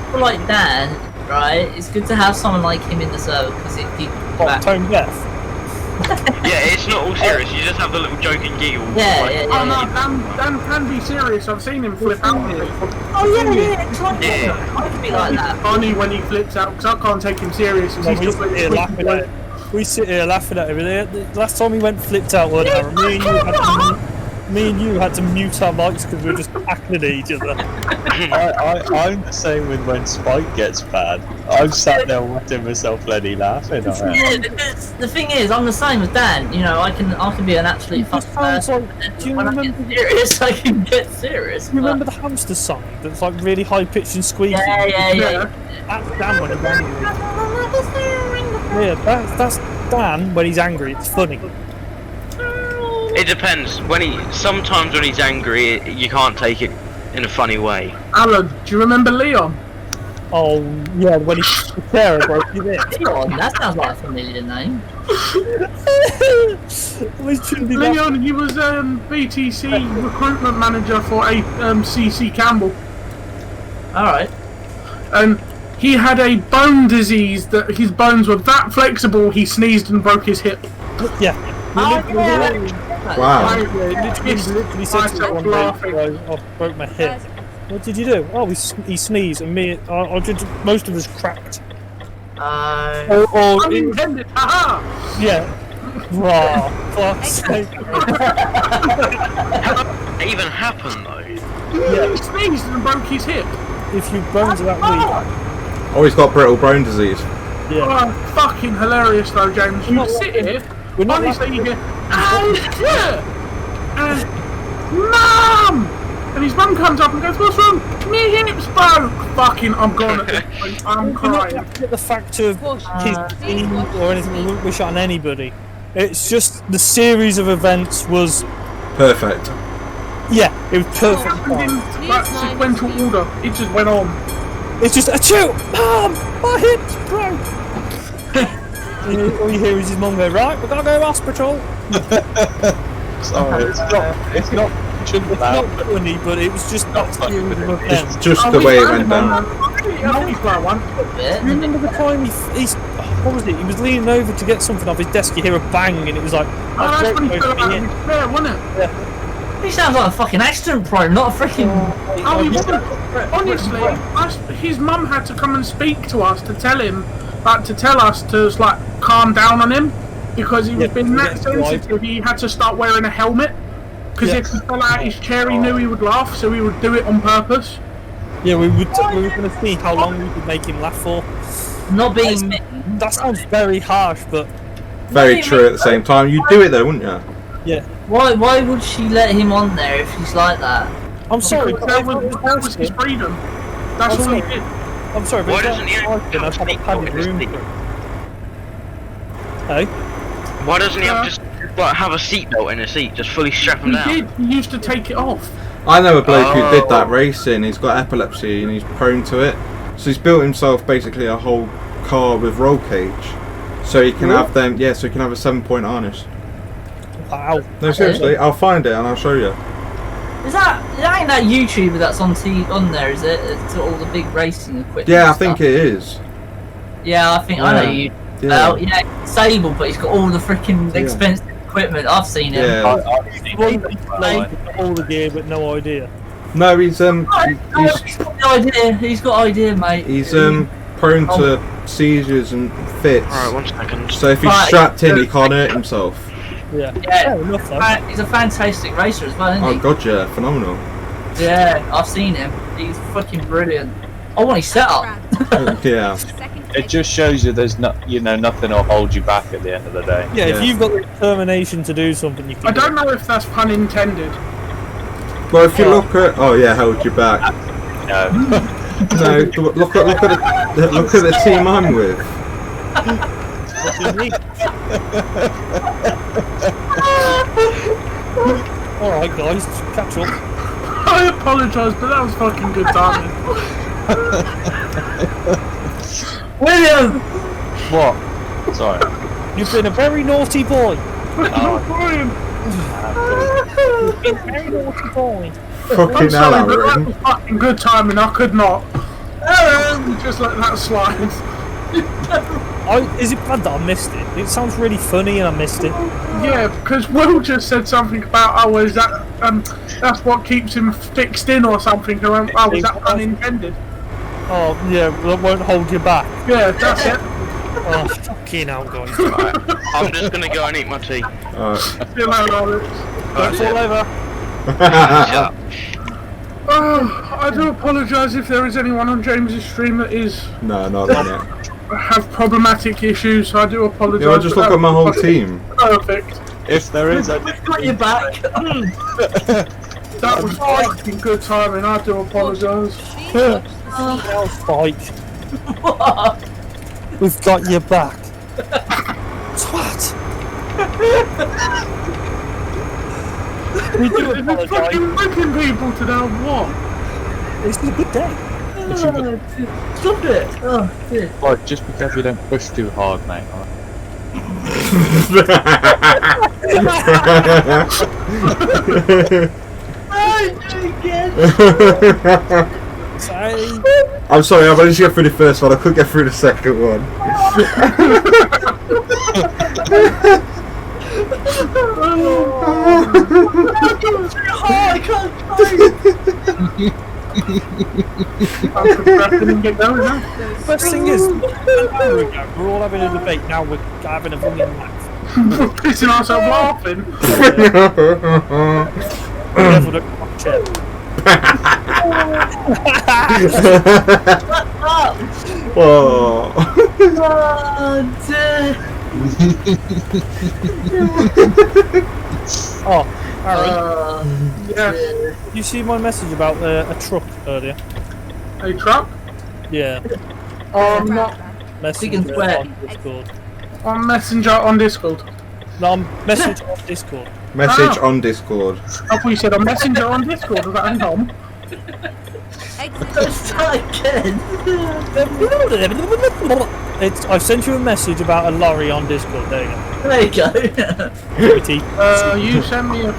Speaker 2: people like Dan, right? It's good to have someone like him in the server because it keeps back.
Speaker 1: Tone deaf.
Speaker 4: Yeah, it's not all serious. You just have the little joking giggle.
Speaker 2: Yeah,
Speaker 4: like,
Speaker 2: yeah,
Speaker 3: Oh no,
Speaker 2: yeah.
Speaker 3: Dan can be serious. I've seen him flip out on people.
Speaker 2: Oh yeah, it's like
Speaker 4: Yeah.
Speaker 2: I can be like that.
Speaker 3: Funny when he flips out because I can't take him serious.
Speaker 1: No,
Speaker 3: He's
Speaker 1: we
Speaker 3: just
Speaker 1: sit here laughing at it. We sit here laughing at him. The last time he went flipped out, whatever, me and you had to mute our mics because we were just hacking at each other.
Speaker 6: I'm the same with when Spike gets bad. I'm sat there watching myself bloody laughing at it.
Speaker 2: Yeah, the thing is, I'm the same with Dan. You know, I can be an absolute
Speaker 1: Just
Speaker 2: fucking
Speaker 1: sounds
Speaker 2: person.
Speaker 1: like, do you
Speaker 2: When I
Speaker 1: remember?
Speaker 2: get serious, I can get serious.
Speaker 1: Do you remember the hamster song that's like really high pitched and squeaky?
Speaker 2: Yeah.
Speaker 1: That's Dan when he's angry. Yeah, that's Dan when he's angry. It's funny.
Speaker 4: It depends. Sometimes when he's angry, you can't take it in a funny way.
Speaker 3: Alan, do you remember Leon?
Speaker 1: Oh yeah, when he's Sarah broke you there.
Speaker 2: Leon, that sounds like a familiar name.
Speaker 3: Leon, he was BTC recruitment manager for CC Campbell,
Speaker 2: Alright.
Speaker 3: and he had a bone disease that his bones were that flexible he sneezed and broke his hip.
Speaker 1: Yeah.
Speaker 2: Oh,
Speaker 5: Wow.
Speaker 1: Literally said to me one day, I broke my hip. What did you do? Oh, he sneezed and most of us cracked. Or
Speaker 3: Unintended, haha!
Speaker 1: yeah. Raw. Fuck's sake.
Speaker 4: That even happened though.
Speaker 1: Yeah.
Speaker 3: He sneezed and broke his hip.
Speaker 1: If your bones are that weak.
Speaker 5: Oh, he's got brittle bone disease.
Speaker 1: Yeah.
Speaker 3: Oh, fucking hilarious though, James. You sit here,
Speaker 1: We're not
Speaker 3: honestly, you hear, oh shit! And Mum! And his mum comes up and goes, what's wrong? My hip's broke! Fucking, I'm gone at this point. I'm
Speaker 1: We're not
Speaker 3: crying.
Speaker 1: looking at the fact of his team or anything. We wouldn't wish on anybody. It's just the series of events was,
Speaker 5: Perfect.
Speaker 1: yeah, it was perfect.
Speaker 3: Happened in like sequential order. It just went on.
Speaker 1: It's just a chill. Mum, my hip's broke. All you hear is his mum go, right, we've got to go to hospital.
Speaker 6: Sorry, it's not shouldn't
Speaker 1: It's
Speaker 6: have.
Speaker 1: not funny, but it was just that series of events.
Speaker 5: It's just the way it went down.
Speaker 3: One.
Speaker 1: You remember the time he's what was it? He was leaning over to get something off his desk. You hear a bang, and it was like,
Speaker 3: Oh, that's when he fell out of his chair, wasn't it?
Speaker 2: He sounds like a fucking accident prone, not a freaking.
Speaker 3: Oh, he wasn't. Honestly, his mum had to come and speak to us to tell him, to tell us to like calm down on him because he was being that sensitive. He had to start wearing a helmet because if he fell out his chair, he knew he would laugh, so he would do it on purpose.
Speaker 1: Yeah, we were going to see how long we could make him laugh for.
Speaker 2: Not being.
Speaker 1: That sounds very harsh, but
Speaker 5: Very true at the same time. You'd do it though, wouldn't you?
Speaker 1: yeah.
Speaker 2: Why would she let him on there if he's like that?
Speaker 1: I'm sorry,
Speaker 3: Because
Speaker 1: but
Speaker 3: that was his freedom. That's all he did.
Speaker 1: I'm sorry, but
Speaker 4: Why
Speaker 1: if
Speaker 4: doesn't he
Speaker 1: I was I'd have a padded room for him. Hey?
Speaker 4: Why doesn't he have just like have a seatbelt in a seat, just fully strap him
Speaker 3: He
Speaker 4: down?
Speaker 3: did. He used to take it off.
Speaker 5: I know a bloke who did that racing. He's got epilepsy and he's prone to it. So he's built himself basically a whole car with roll cage. So he can have them, yeah, so he can have a 7-point harness.
Speaker 1: Wow.
Speaker 5: No, seriously, I'll find it and I'll show you.
Speaker 2: Is that ain't that YouTuber that's on there? Is it? It's all the big racing equipment.
Speaker 5: Yeah, I
Speaker 2: and
Speaker 5: think
Speaker 2: stuff?
Speaker 5: it is.
Speaker 2: Yeah, I think I know you.
Speaker 5: Yeah.
Speaker 2: Yeah, he's disabled, but he's got all the freaking expensive equipment. I've seen him.
Speaker 5: Yeah.
Speaker 1: All the gear, but no idea.
Speaker 5: No, he's
Speaker 2: He's got the idea. He's got idea, mate.
Speaker 5: he's prone to seizures and fits.
Speaker 4: Alright, 1 second.
Speaker 5: So if he's strapped in, he can't hurt himself.
Speaker 1: Yeah.
Speaker 2: Yeah.
Speaker 1: Fair enough, though.
Speaker 2: He's a fantastic racer as well, isn't
Speaker 5: Oh
Speaker 2: he?
Speaker 5: god, yeah, phenomenal.
Speaker 2: Yeah, I've seen him. He's fucking brilliant. I want his setup.
Speaker 5: Yeah.
Speaker 6: It just shows you there's nothing will hold you back at the end of the day.
Speaker 1: Yeah,
Speaker 5: Yeah.
Speaker 1: if you've got the determination to do something, you can
Speaker 3: I
Speaker 1: do
Speaker 3: don't
Speaker 1: it.
Speaker 3: know if that's pun intended.
Speaker 5: Well, if you look at, oh yeah, held you back.
Speaker 6: No.
Speaker 5: No, look at the team I'm with.
Speaker 1: What do you mean? Alright guys, catch up.
Speaker 3: I apologise, but that was fucking good timing.
Speaker 2: William!
Speaker 6: What? Sorry.
Speaker 1: You've been a very naughty boy.
Speaker 3: Not Brian.
Speaker 1: You've been a very naughty boy.
Speaker 3: I'm
Speaker 5: Fucking hell,
Speaker 3: sorry, but that
Speaker 5: Aaron.
Speaker 3: was fucking good timing. I could not. Just let that slide.
Speaker 1: Is it bad that I missed it? It sounds really funny and I missed it.
Speaker 3: Yeah, because Will just said something about, oh, is that that's what keeps him fixed in or something. I went, oh, was that unintended?
Speaker 1: Oh, yeah, that won't hold you back.
Speaker 3: Yeah, that's it.
Speaker 1: Oh, fucking hell, guys.
Speaker 4: Right. I'm just gonna go and eat my tea.
Speaker 5: Alright.
Speaker 3: See you later, Alex.
Speaker 1: It's all over.
Speaker 4: Shut up.
Speaker 3: Oh, I do apologise if there is anyone on James's stream that is
Speaker 5: No, not that yet.
Speaker 3: have problematic issues. I do apologise.
Speaker 5: Yeah, I just
Speaker 3: but
Speaker 5: look
Speaker 3: that
Speaker 5: at my
Speaker 3: was
Speaker 5: whole
Speaker 3: fucking
Speaker 5: team.
Speaker 3: Perfect.
Speaker 6: If there is, I
Speaker 2: We've got your back.
Speaker 3: That was fucking good timing. I do apologise.
Speaker 1: I'll fight. We've got your back. Twat. We do
Speaker 3: Is it
Speaker 1: apologise.
Speaker 3: fucking whipping people today or what?
Speaker 1: It's been a good day.
Speaker 2: Stop it. Oh, dear.
Speaker 6: Well, just be careful you don't push too hard, mate. Alright.
Speaker 1: Say.
Speaker 5: I'm sorry, I managed to get through the first one. I couldn't get through the second one.
Speaker 2: Oh, I can't
Speaker 3: I could crack it and get going now.
Speaker 1: First thing is, an hour ago, we're all having a debate, now we're having a fucking laugh.
Speaker 3: We're pissing ourselves laughing.
Speaker 1: Careful, don't crack chair.
Speaker 5: Oh.
Speaker 2: Oh, dear.
Speaker 1: Oh, Aaron,
Speaker 3: Yeah.
Speaker 1: you see my message about a truck earlier?
Speaker 3: A truck?
Speaker 1: Yeah,
Speaker 3: Oh, I'm not
Speaker 1: messenger
Speaker 2: Chicken sweat.
Speaker 1: on Discord.
Speaker 3: on Messenger on Discord.
Speaker 1: No, message on Discord.
Speaker 5: Message on Discord.
Speaker 3: I thought you said on Messenger on Discord. Was that hang on?
Speaker 2: Let's try again.
Speaker 1: I've sent you a message about a lorry on Discord. There you go.
Speaker 2: There you go.
Speaker 1: Pretty.
Speaker 3: You sent me a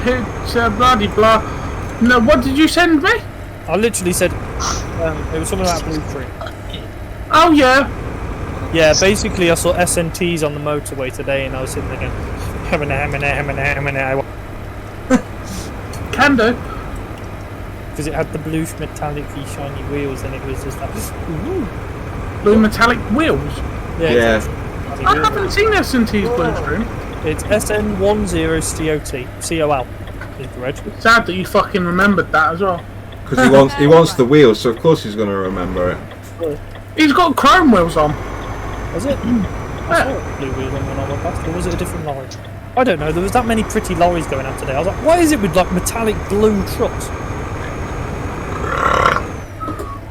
Speaker 3: picture, bloody blah. No, what did you send me?
Speaker 1: I literally said it was something about blue tree.
Speaker 3: Oh yeah.
Speaker 1: Yeah, basically I saw SNTs on the motorway today, and I was sitting there going,
Speaker 3: Can do.
Speaker 1: because it had the blue metallic shiny wheels, and it was just like, ooh.
Speaker 3: Blue metallic wheels.
Speaker 5: Yeah.
Speaker 1: Exactly.
Speaker 3: I haven't seen S&T's blue screen.
Speaker 1: It's SN10COT. COL is the reg.
Speaker 3: It's sad that you fucking remembered that as well.
Speaker 5: Because he wants the wheels, so of course he's going to remember it.
Speaker 3: He's got chrome wheels on.
Speaker 1: Was it? I saw a blue wheel on when I went past, or was it a different lorry? I don't know, there was that many pretty lorries going out today. I was like, what is it with like metallic blue trucks?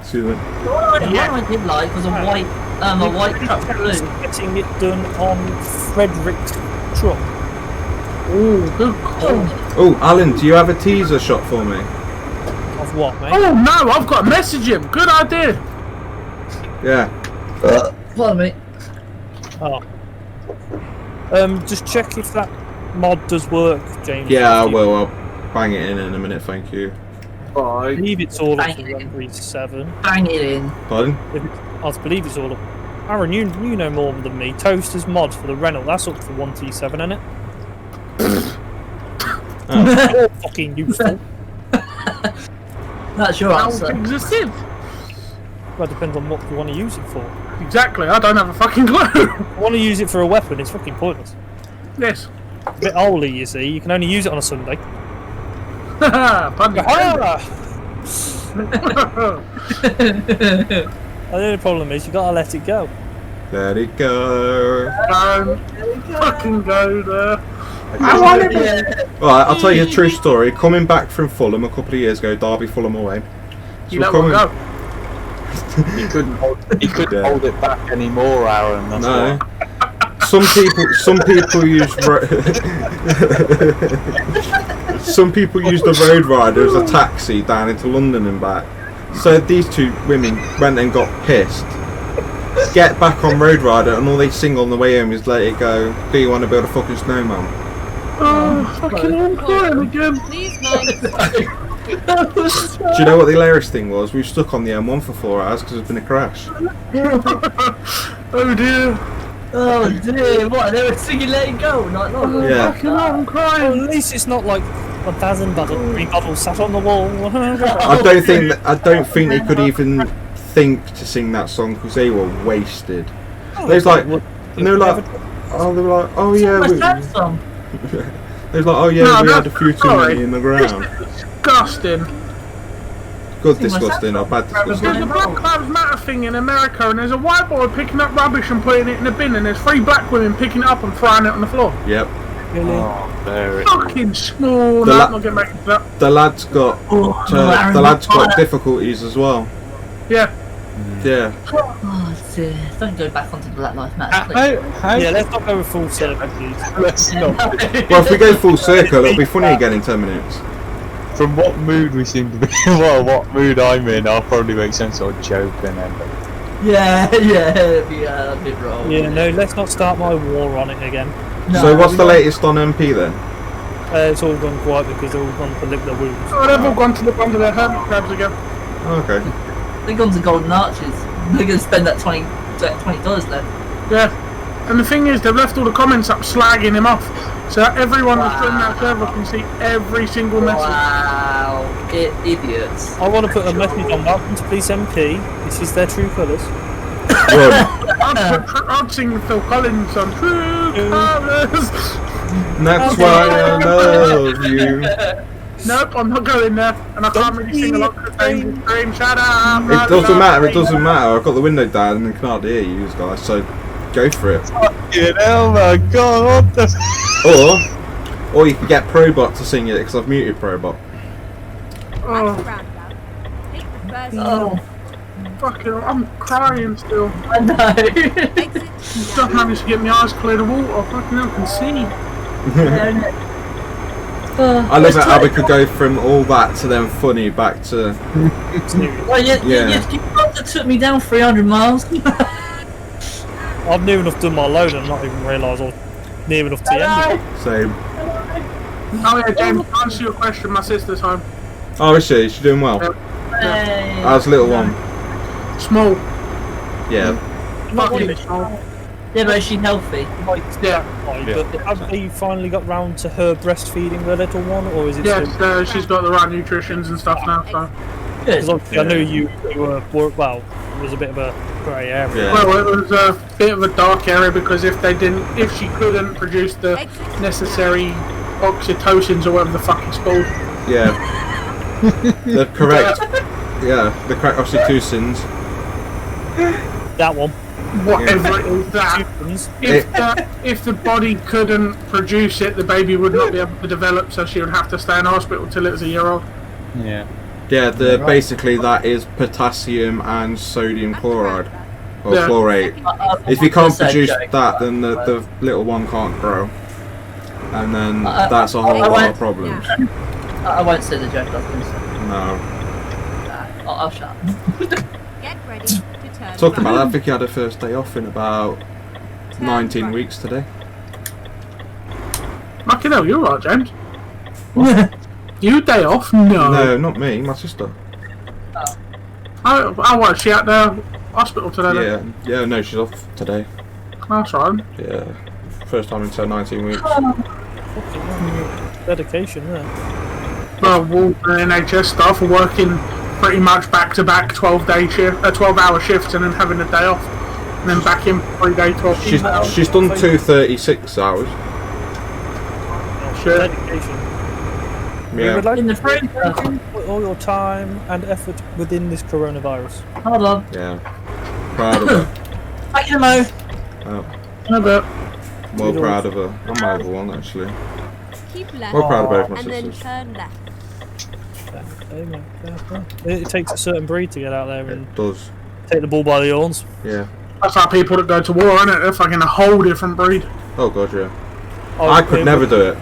Speaker 5: Excuse me.
Speaker 2: What I did like was a white truck blue.
Speaker 1: Getting it done on Frederick's truck.
Speaker 3: Oh, good call.
Speaker 5: Oh, Alan, do you have a teaser shot for me?
Speaker 1: Of what, mate?
Speaker 3: Oh no, I've got to message him. Good idea.
Speaker 5: Yeah.
Speaker 2: Pardon me.
Speaker 1: Oh. Just check if that mod does work, James.
Speaker 5: Yeah, I will. I'll bang it in a minute, thank you.
Speaker 1: I
Speaker 3: Bye.
Speaker 1: believe it's all up
Speaker 2: Bang
Speaker 1: to
Speaker 2: it in.
Speaker 1: Rendry 7.
Speaker 2: Bang it in.
Speaker 5: Pardon?
Speaker 1: I believe it's all up. Aaron, you know more than me. Toaster's mod for the Renault, that's up to 1T7, isn't it?
Speaker 5: Oh.
Speaker 1: You're fucking useful.
Speaker 2: That's your
Speaker 3: How
Speaker 2: answer.
Speaker 3: existed?
Speaker 1: Well, it depends on what you want to use it for.
Speaker 3: Exactly. I don't have a fucking clue.
Speaker 1: If you want to use it for a weapon, it's fucking pointless.
Speaker 3: Yes.
Speaker 1: A bit holy, you see. You can only use it on a Sunday.
Speaker 3: Pun intended.
Speaker 1: Ah! The only problem is you gotta let it go.
Speaker 5: Let it go.
Speaker 3: Don't fucking go there.
Speaker 5: I want it. Right, I'll tell you a true story. Coming back from Fulham a couple of years ago, Derby Fulham away.
Speaker 3: You let one go.
Speaker 6: He couldn't hold it back anymore, Aaron. That's
Speaker 5: No.
Speaker 6: why.
Speaker 5: Some people use some people use the Road Rider as a taxi down into London and back. So these two women went and got pissed. Get back on Road Rider, and all they sing on the way home is "Let It Go." Do you want to build a fucking snowman?
Speaker 3: Oh, fucking I'm crying again.
Speaker 7: Please, mate.
Speaker 5: Do you know what the hilarious thing was? We were stuck on the M1 for 4 hours because there's been a crash.
Speaker 3: Oh dear.
Speaker 2: Oh dear, what? They were singing "Let It Go" night long.
Speaker 5: Yeah.
Speaker 3: Fucking I'm
Speaker 1: Well,
Speaker 3: crying.
Speaker 1: at least it's not like 1,000 green bottles sat on the wall.
Speaker 5: I don't think they could even think to sing that song because they were wasted. They was like, oh, they were like, oh yeah,
Speaker 2: What's that song?
Speaker 5: they was like, oh yeah,
Speaker 3: No,
Speaker 5: we had a
Speaker 3: that's
Speaker 5: few too
Speaker 3: sorry.
Speaker 5: many in the ground.
Speaker 3: Disgusting.
Speaker 5: Good disgusting, or bad
Speaker 3: There's
Speaker 5: disgusting.
Speaker 3: a Black Lives Matter thing in America, and there's a white boy picking up rubbish and putting it in a bin, and there's 3 black women picking it up and throwing it on the floor.
Speaker 5: Yep.
Speaker 6: Oh, there it is.
Speaker 3: Fucking small.
Speaker 5: The
Speaker 3: No,
Speaker 5: la-
Speaker 3: I'm not getting back into that.
Speaker 5: The lad's got difficulties as well.
Speaker 3: Yeah.
Speaker 5: Yeah.
Speaker 2: Oh dear, don't go back onto the Black Lives Matter, please.
Speaker 1: Yeah, let's not go with full circle, please.
Speaker 6: Let's not.
Speaker 5: Well, if we go full circle, it'll be funny again in 10 minutes.
Speaker 6: From what mood we seem to be, well, what mood I'm in, I'll probably make some sort of joke and then.
Speaker 2: Yeah, it'd be a bit wrong.
Speaker 1: Yeah, no, let's not start my war on it again.
Speaker 2: No,
Speaker 5: So what's
Speaker 2: we
Speaker 5: the
Speaker 2: don't-
Speaker 5: latest on MP then?
Speaker 1: It's all gone quiet because they're all gone to lick their wounds.
Speaker 3: Oh, they've all gone to look under their hermit crabs again.
Speaker 5: Okay.
Speaker 2: They've gone to Golden Arches. They're going to spend that $20 left.
Speaker 3: Yeah. And the thing is, they've left all the comments up slagging him off. So that everyone who's joining that server can see every single message.
Speaker 2: Wow, idiots.
Speaker 1: I want to put a message on Welcome to Police MP. This is their true colours.
Speaker 5: Good.
Speaker 3: I'd sing Phil Collins on True Colours.
Speaker 5: That's why I love you.
Speaker 3: Nope, I'm not going there. And I can't really sing a lot of things. Scream, shut up.
Speaker 5: It doesn't matter, it doesn't matter. I've got the window down and can't hear you guys, so go for it.
Speaker 6: Fucking hell, my god, what the
Speaker 5: Or you can get Probot to sing it because I've muted Probot.
Speaker 3: Oh,
Speaker 7: Roundabout. Take the first
Speaker 2: Oh,
Speaker 3: fucking, I'm crying still.
Speaker 2: I know.
Speaker 7: exit.
Speaker 3: Just managed to get my eyes clear of water. Fucking hell, I can see.
Speaker 5: I love it how we could go from all that to then funny back to
Speaker 2: Well, you took me down 300 miles.
Speaker 1: I've near enough done my load and not even realised I was near enough to the end of it.
Speaker 5: same.
Speaker 3: Oh yeah, James, to answer your question, my sister's home.
Speaker 5: Oh, is she? She's doing well.
Speaker 2: Hey.
Speaker 5: How's little one?
Speaker 3: Small.
Speaker 5: Yeah.
Speaker 3: Fucking small.
Speaker 2: Yeah, but is she healthy?
Speaker 3: Yeah.
Speaker 1: But have they finally got round to her breastfeeding the little one, or is it
Speaker 3: Yes,
Speaker 1: still...
Speaker 3: she's got the right nutritions and stuff now, so.
Speaker 2: Good.
Speaker 1: Because obviously I knew you were, well, it was a bit of a grey area.
Speaker 5: Yeah.
Speaker 3: Well, it was a bit of a dark area because if she couldn't produce the necessary oxytocins or whatever the fuck it's called.
Speaker 5: Yeah. The correct. Yeah, the correct oxytocins.
Speaker 1: That one.
Speaker 3: Whatever it is that. If the body couldn't produce it, the baby would not be able to develop, so she would have to stay in hospital till it was a year old.
Speaker 6: Yeah.
Speaker 5: Yeah, basically that is potassium and sodium chloride. Or
Speaker 3: Yeah.
Speaker 5: chlorate. If you can't produce that, then the little one can't grow. And then that's a whole lot of problems.
Speaker 2: I won't say the joke, I was going to say.
Speaker 5: No.
Speaker 2: I'll shut up.
Speaker 7: Get ready to turn
Speaker 5: Talking about that,
Speaker 7: right.
Speaker 5: Vicky had her first day off in about 19 weeks today.
Speaker 3: Fucking hell, you're right, James. You day off? No.
Speaker 5: No, not me, my sister.
Speaker 3: I was she at the hospital today? Then?
Speaker 5: Yeah, no, she's off today.
Speaker 3: That's right.
Speaker 5: Yeah. First time in 19 weeks.
Speaker 1: Dedication, yeah.
Speaker 3: Well, the NHS staff are working pretty much back-to-back 12-hour shifts and then having a day off. And then back in 3 day 12.
Speaker 5: She's done 236 hours.
Speaker 3: Sure.
Speaker 1: Dedication. We
Speaker 5: Yeah.
Speaker 1: would like
Speaker 2: In the
Speaker 1: to
Speaker 2: freezer.
Speaker 1: put all your time and effort within this coronavirus.
Speaker 2: Hold on.
Speaker 5: Yeah. Proud of her.
Speaker 2: Back in the mo.
Speaker 5: Oh,
Speaker 3: In a bit.
Speaker 5: well proud of her. I'm over one actually.
Speaker 7: Keep left.
Speaker 5: Well proud of both my
Speaker 7: And then
Speaker 5: sisters.
Speaker 7: turn left.
Speaker 1: It takes a certain breed to get out there and
Speaker 5: It does.
Speaker 1: take the bull by the horns.
Speaker 5: Yeah.
Speaker 3: That's how people that go to war, innit? They're fucking a whole different breed.
Speaker 5: Oh god, yeah. I could never do it.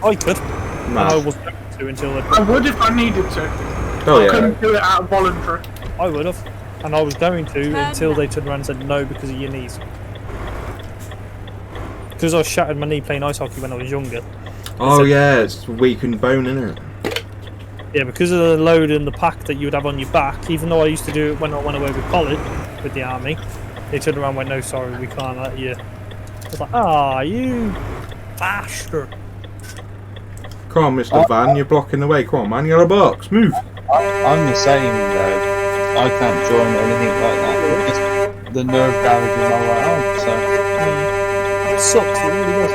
Speaker 1: I could. And I
Speaker 5: Nah.
Speaker 1: was going to until
Speaker 3: I
Speaker 1: they.
Speaker 3: would if I needed to.
Speaker 5: Oh
Speaker 3: I
Speaker 5: yeah.
Speaker 3: couldn't do it out of voluntary.
Speaker 1: I would have. And I was going to
Speaker 7: Turn
Speaker 1: until they
Speaker 7: left.
Speaker 1: turned around and said no because of your knees. Because I shattered my knee playing ice hockey when I was younger.
Speaker 5: Oh yeah, it's weakened bone, innit?
Speaker 1: Yeah, because of the load and the pack that you would have on your back, even though I used to do it when I went away with college, with the army, they turned around and went, no, sorry, we can't let you. I was like, ah, you bastard.
Speaker 5: Come on, Mr. Van, you're blocking the way. Come on, man, you got a box. Move.
Speaker 6: I'm the same though. I can't join or anything like that. Just the nerve damage in my right arm. So
Speaker 1: It sucks, it really does.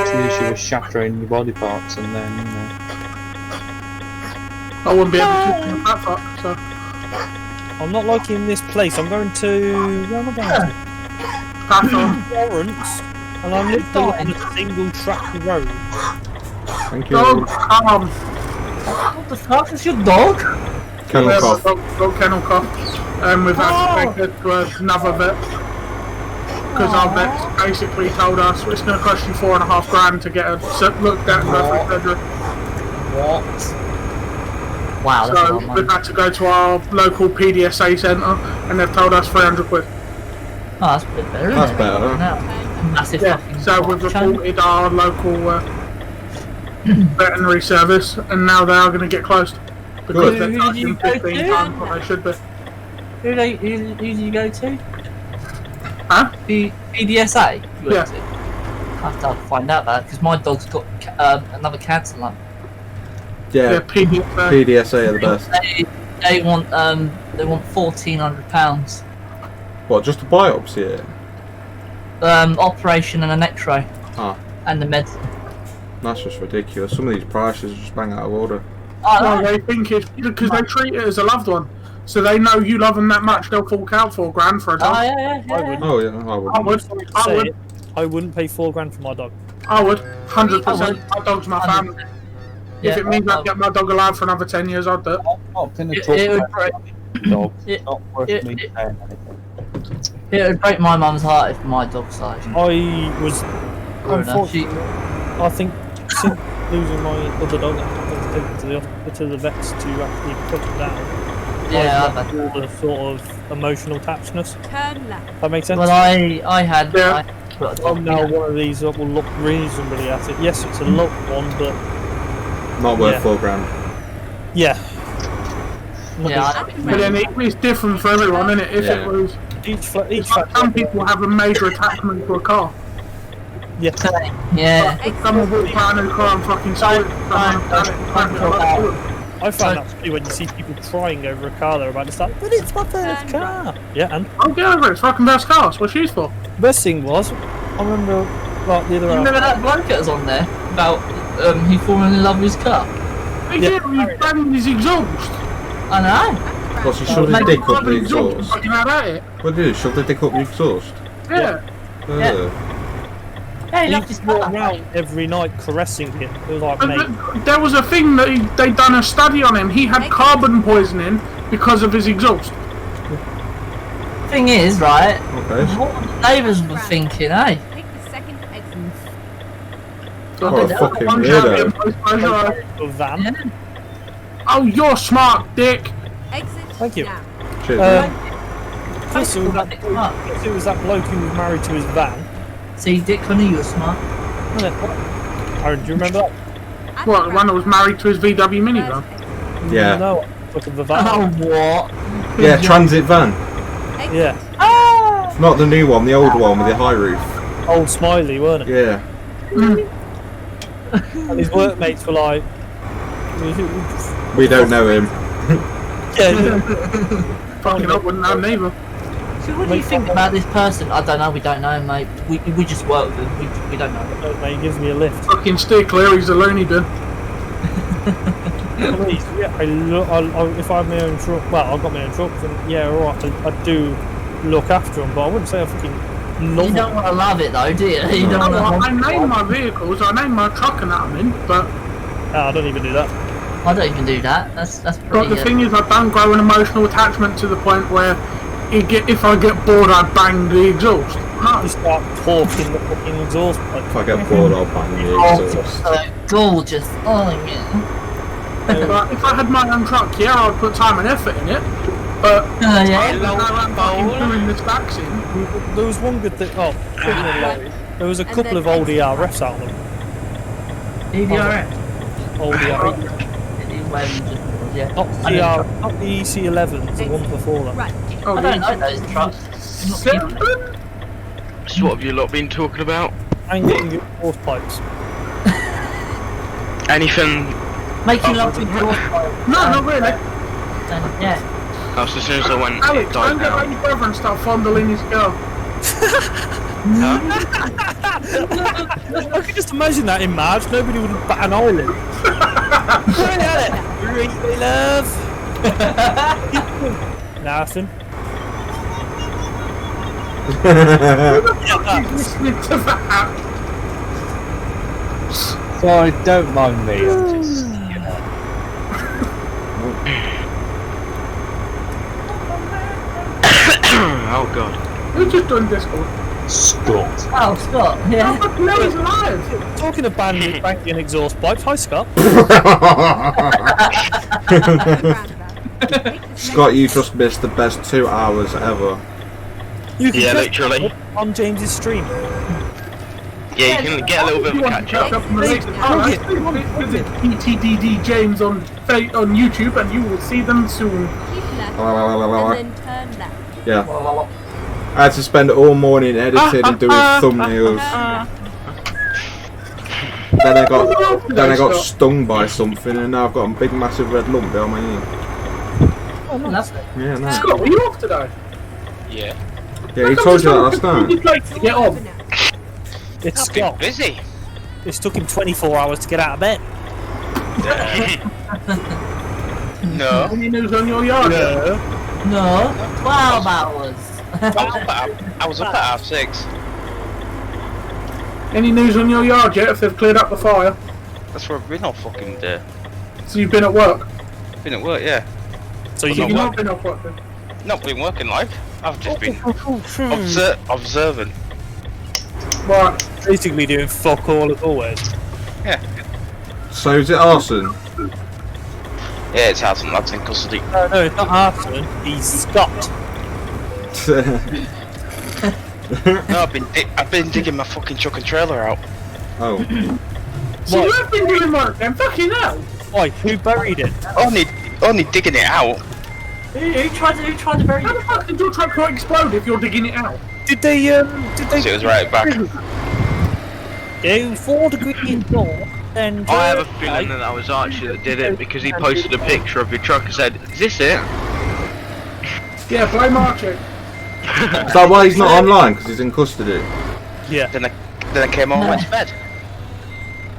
Speaker 6: it's the issue of shattering your body parts and then
Speaker 3: I wouldn't be able to do that fuck, so.
Speaker 1: I'm not liking this place. I'm going to. Where am I going to?
Speaker 3: Pass on.
Speaker 1: Florence. And I'm literally on a single track road.
Speaker 5: Thank you.
Speaker 3: Dog,
Speaker 2: What the fuck is your dog?
Speaker 5: Kennel cough.
Speaker 3: Dog kennel cough. We've had to take it to another vet. Because our vet's basically told us it's going to cost you $4,500 to get her looked at and go through surgery.
Speaker 2: What? Wow, that's a
Speaker 3: So
Speaker 2: lot of money.
Speaker 3: we've had to go to our local PDSA centre and they've told us £300.
Speaker 2: Oh, that's a bit better, isn't
Speaker 5: That's
Speaker 2: it?
Speaker 5: better.
Speaker 2: Now, massive
Speaker 3: Yeah,
Speaker 2: fucking
Speaker 3: so we've
Speaker 2: chain.
Speaker 3: reported our local veterinary service and now they are going to get closed. Because
Speaker 5: Good.
Speaker 3: they're
Speaker 2: Who did you
Speaker 3: charging
Speaker 2: go
Speaker 3: 15
Speaker 2: to?
Speaker 3: times what they should be.
Speaker 2: Who do you go to?
Speaker 3: Huh?
Speaker 2: The PDSA? You
Speaker 3: Yeah.
Speaker 2: went to? I have to find out that because my dog's got another cancer lump.
Speaker 3: Yeah,
Speaker 5: Yeah,
Speaker 3: PDSA.
Speaker 5: PDSA are the best.
Speaker 2: They want £1,400.
Speaker 5: What, just a biopsy it?
Speaker 2: Operation and an X-ray.
Speaker 5: Ah.
Speaker 2: And the meds.
Speaker 5: That's just ridiculous. Some of these prices are just bang out of order.
Speaker 3: No, they think it's because they treat it as a loved one. So they know you love them that much, they'll fork out $4,000 for a dog.
Speaker 2: Oh yeah.
Speaker 1: I would.
Speaker 5: Oh yeah, I would.
Speaker 3: I would.
Speaker 1: Sorry to
Speaker 3: I
Speaker 1: say
Speaker 3: would.
Speaker 1: it, I wouldn't pay $4,000 for my dog.
Speaker 3: I would. 100%.
Speaker 2: I would.
Speaker 3: My dog's my family.
Speaker 2: Yeah,
Speaker 3: If it means I get my dog alive for another 10 years, I'd do it.
Speaker 6: I'm not going to
Speaker 2: It-
Speaker 6: talk
Speaker 2: it would
Speaker 6: about dog.
Speaker 2: It-
Speaker 6: Not worth
Speaker 2: it-
Speaker 6: me
Speaker 2: it-
Speaker 6: saying anything.
Speaker 2: It would break my mum's heart if my dog died.
Speaker 1: I was,
Speaker 2: Fair enough. She-
Speaker 1: unfortunately, I think since losing my other dog, I had to take it to the vets to actually put it down.
Speaker 2: Yeah,
Speaker 1: I've
Speaker 2: I've
Speaker 1: had all the sort of emotional attachedness.
Speaker 7: Turn left.
Speaker 1: That makes sense?
Speaker 2: Well, I had.
Speaker 3: Yeah.
Speaker 1: I'm now one of these that will look reasonably at it. Yes, it's a loved one, but
Speaker 5: Not worth
Speaker 1: Yeah.
Speaker 5: $4,000.
Speaker 1: yeah.
Speaker 2: Yeah,
Speaker 3: But then it's different for everyone, isn't it? If
Speaker 5: Yeah.
Speaker 3: it was.
Speaker 1: Each
Speaker 3: It's like some people have a major attachment to a car.
Speaker 1: yeah.
Speaker 2: yeah.
Speaker 3: Someone will buy a new car and fucking sell it.
Speaker 1: I find that funny when you see people crying over a car they're about to start. But it's my first
Speaker 7: Turn
Speaker 1: car. Yeah, and
Speaker 3: I'll get over it. It's fucking best cars. What's used for?
Speaker 1: best thing was, I remember like the other
Speaker 2: You remember that bloke that was on there about he falling in love with his car?
Speaker 3: He did. He banged his exhaust.
Speaker 2: I know.
Speaker 5: What's he shoved his
Speaker 3: Made
Speaker 5: dick up
Speaker 3: the
Speaker 5: the
Speaker 3: exhaust.
Speaker 5: exhaust?
Speaker 3: Fucking had at it.
Speaker 5: What did he do? Shove the dick up the exhaust?
Speaker 3: Yeah.
Speaker 2: Yeah. Yeah, he
Speaker 1: He
Speaker 2: loved his
Speaker 1: walked
Speaker 2: car.
Speaker 1: around every night caressing it. It was like,
Speaker 3: But
Speaker 1: mate,
Speaker 3: there was a thing that they done a study on him. He had carbon poisoning because of his exhaust.
Speaker 2: Thing is, right?
Speaker 5: Okay.
Speaker 2: What the neighbours were thinking, eh?
Speaker 7: Take the second exit.
Speaker 5: What a fucking
Speaker 3: One
Speaker 5: weirdo.
Speaker 3: champion post-pleasure.
Speaker 1: a van.
Speaker 2: Yeah.
Speaker 3: Oh, you're smart, dick.
Speaker 7: Exit.
Speaker 1: Thank you.
Speaker 7: Now.
Speaker 5: Cheers.
Speaker 1: Plus, it was that, plus it was that bloke who was married to his van.
Speaker 2: See, Dick, I knew you were smart.
Speaker 1: Wasn't it? Aaron, do you remember that?
Speaker 7: At
Speaker 3: What, the one that
Speaker 7: first,
Speaker 3: was married to his VW minivan?
Speaker 7: first exit.
Speaker 5: Yeah.
Speaker 1: No, look at the van.
Speaker 2: Oh, what?
Speaker 5: Yeah, transit van.
Speaker 7: Exit.
Speaker 1: Yeah,
Speaker 2: Ah!
Speaker 5: Not the new one, the old one with the high roof.
Speaker 1: old Smiley, weren't it?
Speaker 5: Yeah.
Speaker 1: And his workmates were like,
Speaker 5: We don't know him.
Speaker 1: yeah,
Speaker 3: Fucking up, wouldn't know neither.
Speaker 2: So what do you think about this person? I don't know, we don't know him, mate. We just work with him, we don't know.
Speaker 1: mate, he gives me a lift.
Speaker 3: Fucking steer clear, he's a loony bin.
Speaker 1: Please, yeah, if I have my own truck, well, I've got my own truck, then yeah, alright, I do look after them, but I wouldn't say I fucking love
Speaker 2: You don't want to love it though, do you? You
Speaker 3: No,
Speaker 2: don't want
Speaker 3: I name my vehicles, I name my truck and that I'm in, but
Speaker 1: I don't even do that.
Speaker 2: I don't even do that. That's pretty.
Speaker 3: but the thing is, I don't grow an emotional attachment to the point where if I get bored, I bang the exhaust. No.
Speaker 1: You start talking the fucking exhaust pipe.
Speaker 5: If I get bored, I'll bang the exhaust.
Speaker 2: so gorgeous. Oh yeah.
Speaker 3: But if I had my own truck, yeah, I'd put time and effort in it. But I
Speaker 2: Yeah.
Speaker 3: don't know I'm fucking doing this vaccine.
Speaker 1: There was one good thing. Oh, there was a couple of old ERFs out there.
Speaker 2: EVRF.
Speaker 1: Old ERFs.
Speaker 2: Yeah.
Speaker 1: Not the EC11s, the one before that.
Speaker 7: Right.
Speaker 3: Oh,
Speaker 2: I don't know those trucks.
Speaker 3: Seven?
Speaker 4: So what have you lot been talking about?
Speaker 1: And getting your horse pipes.
Speaker 4: Anything
Speaker 2: Making love with your
Speaker 3: No, not really.
Speaker 2: Yeah.
Speaker 4: else as soon as I went,
Speaker 3: Alex,
Speaker 4: it
Speaker 3: don't
Speaker 4: died
Speaker 3: get
Speaker 4: down.
Speaker 3: like your brother and start fondling his girl.
Speaker 1: I could just imagine that in March. Nobody would bat an eyelid. Really, love. Nothing.
Speaker 3: Listening to that.
Speaker 6: Sorry, don't mind me. I'm just,
Speaker 4: Oh god.
Speaker 3: Who's just doing Discord?
Speaker 6: Scott.
Speaker 2: Oh, Scott. Yeah.
Speaker 3: Oh, no, he's alive.
Speaker 1: Talking of banging exhaust pipes. Hi, Scott.
Speaker 5: Scott, you just missed the best 2 hours ever.
Speaker 1: You can
Speaker 4: Yeah,
Speaker 1: just
Speaker 4: literally.
Speaker 1: on James's stream.
Speaker 4: Yeah, you can get a little bit of a catch up.
Speaker 3: Up on the latest visit VTDD James on YouTube and you will see them soon.
Speaker 7: Keep left.
Speaker 5: Yeah.
Speaker 7: And then turn left.
Speaker 5: I had to spend all morning editing and doing thumbnails. Then I got stung by something and now I've got a big massive red lump behind my ear.
Speaker 2: That's it.
Speaker 5: Yeah, no.
Speaker 3: Scott, were you off today?
Speaker 4: Yeah.
Speaker 5: Yeah, he told you that last night.
Speaker 3: Get on.
Speaker 1: It's
Speaker 4: I've been
Speaker 1: Scott.
Speaker 4: busy.
Speaker 1: It's took him 24 hours to get out of bed.
Speaker 4: No.
Speaker 3: Any news on your yard?
Speaker 1: Yeah.
Speaker 2: No. 12 hours.
Speaker 4: I was up at 6:30.
Speaker 3: Any news on your yard yet? If they've cleared up the fire?
Speaker 4: That's where I've been all fucking day.
Speaker 3: So you've been at work?
Speaker 4: Been at work, yeah.
Speaker 1: So
Speaker 3: You've
Speaker 1: you
Speaker 3: not been off work then?
Speaker 4: Not been working like. I've just been observing.
Speaker 3: Right.
Speaker 1: basically doing fuck all as always.
Speaker 4: Yeah.
Speaker 5: So is it arson?
Speaker 4: Yeah, it's Hudson. That's in custody.
Speaker 1: No, it's not arson. He's Scott.
Speaker 4: No, I've been digging my fucking truck and trailer out.
Speaker 5: Oh.
Speaker 3: So you have been doing work then? Fucking hell!
Speaker 1: Why? Who buried it?
Speaker 4: Only digging it out.
Speaker 2: Who tried to bury
Speaker 3: How the fuck did your truck not explode if you're digging it out?
Speaker 1: Did they?
Speaker 4: So it was right back.
Speaker 1: Do 4 degrees north, then.
Speaker 4: I have a feeling that that was Archie that did it because he posted a picture of your truck and said, "Is this it?"
Speaker 3: Yeah, blame Archie.
Speaker 5: Is that why he's not online? Because he's in custody?
Speaker 1: Yeah.
Speaker 4: Then I came home and went to bed.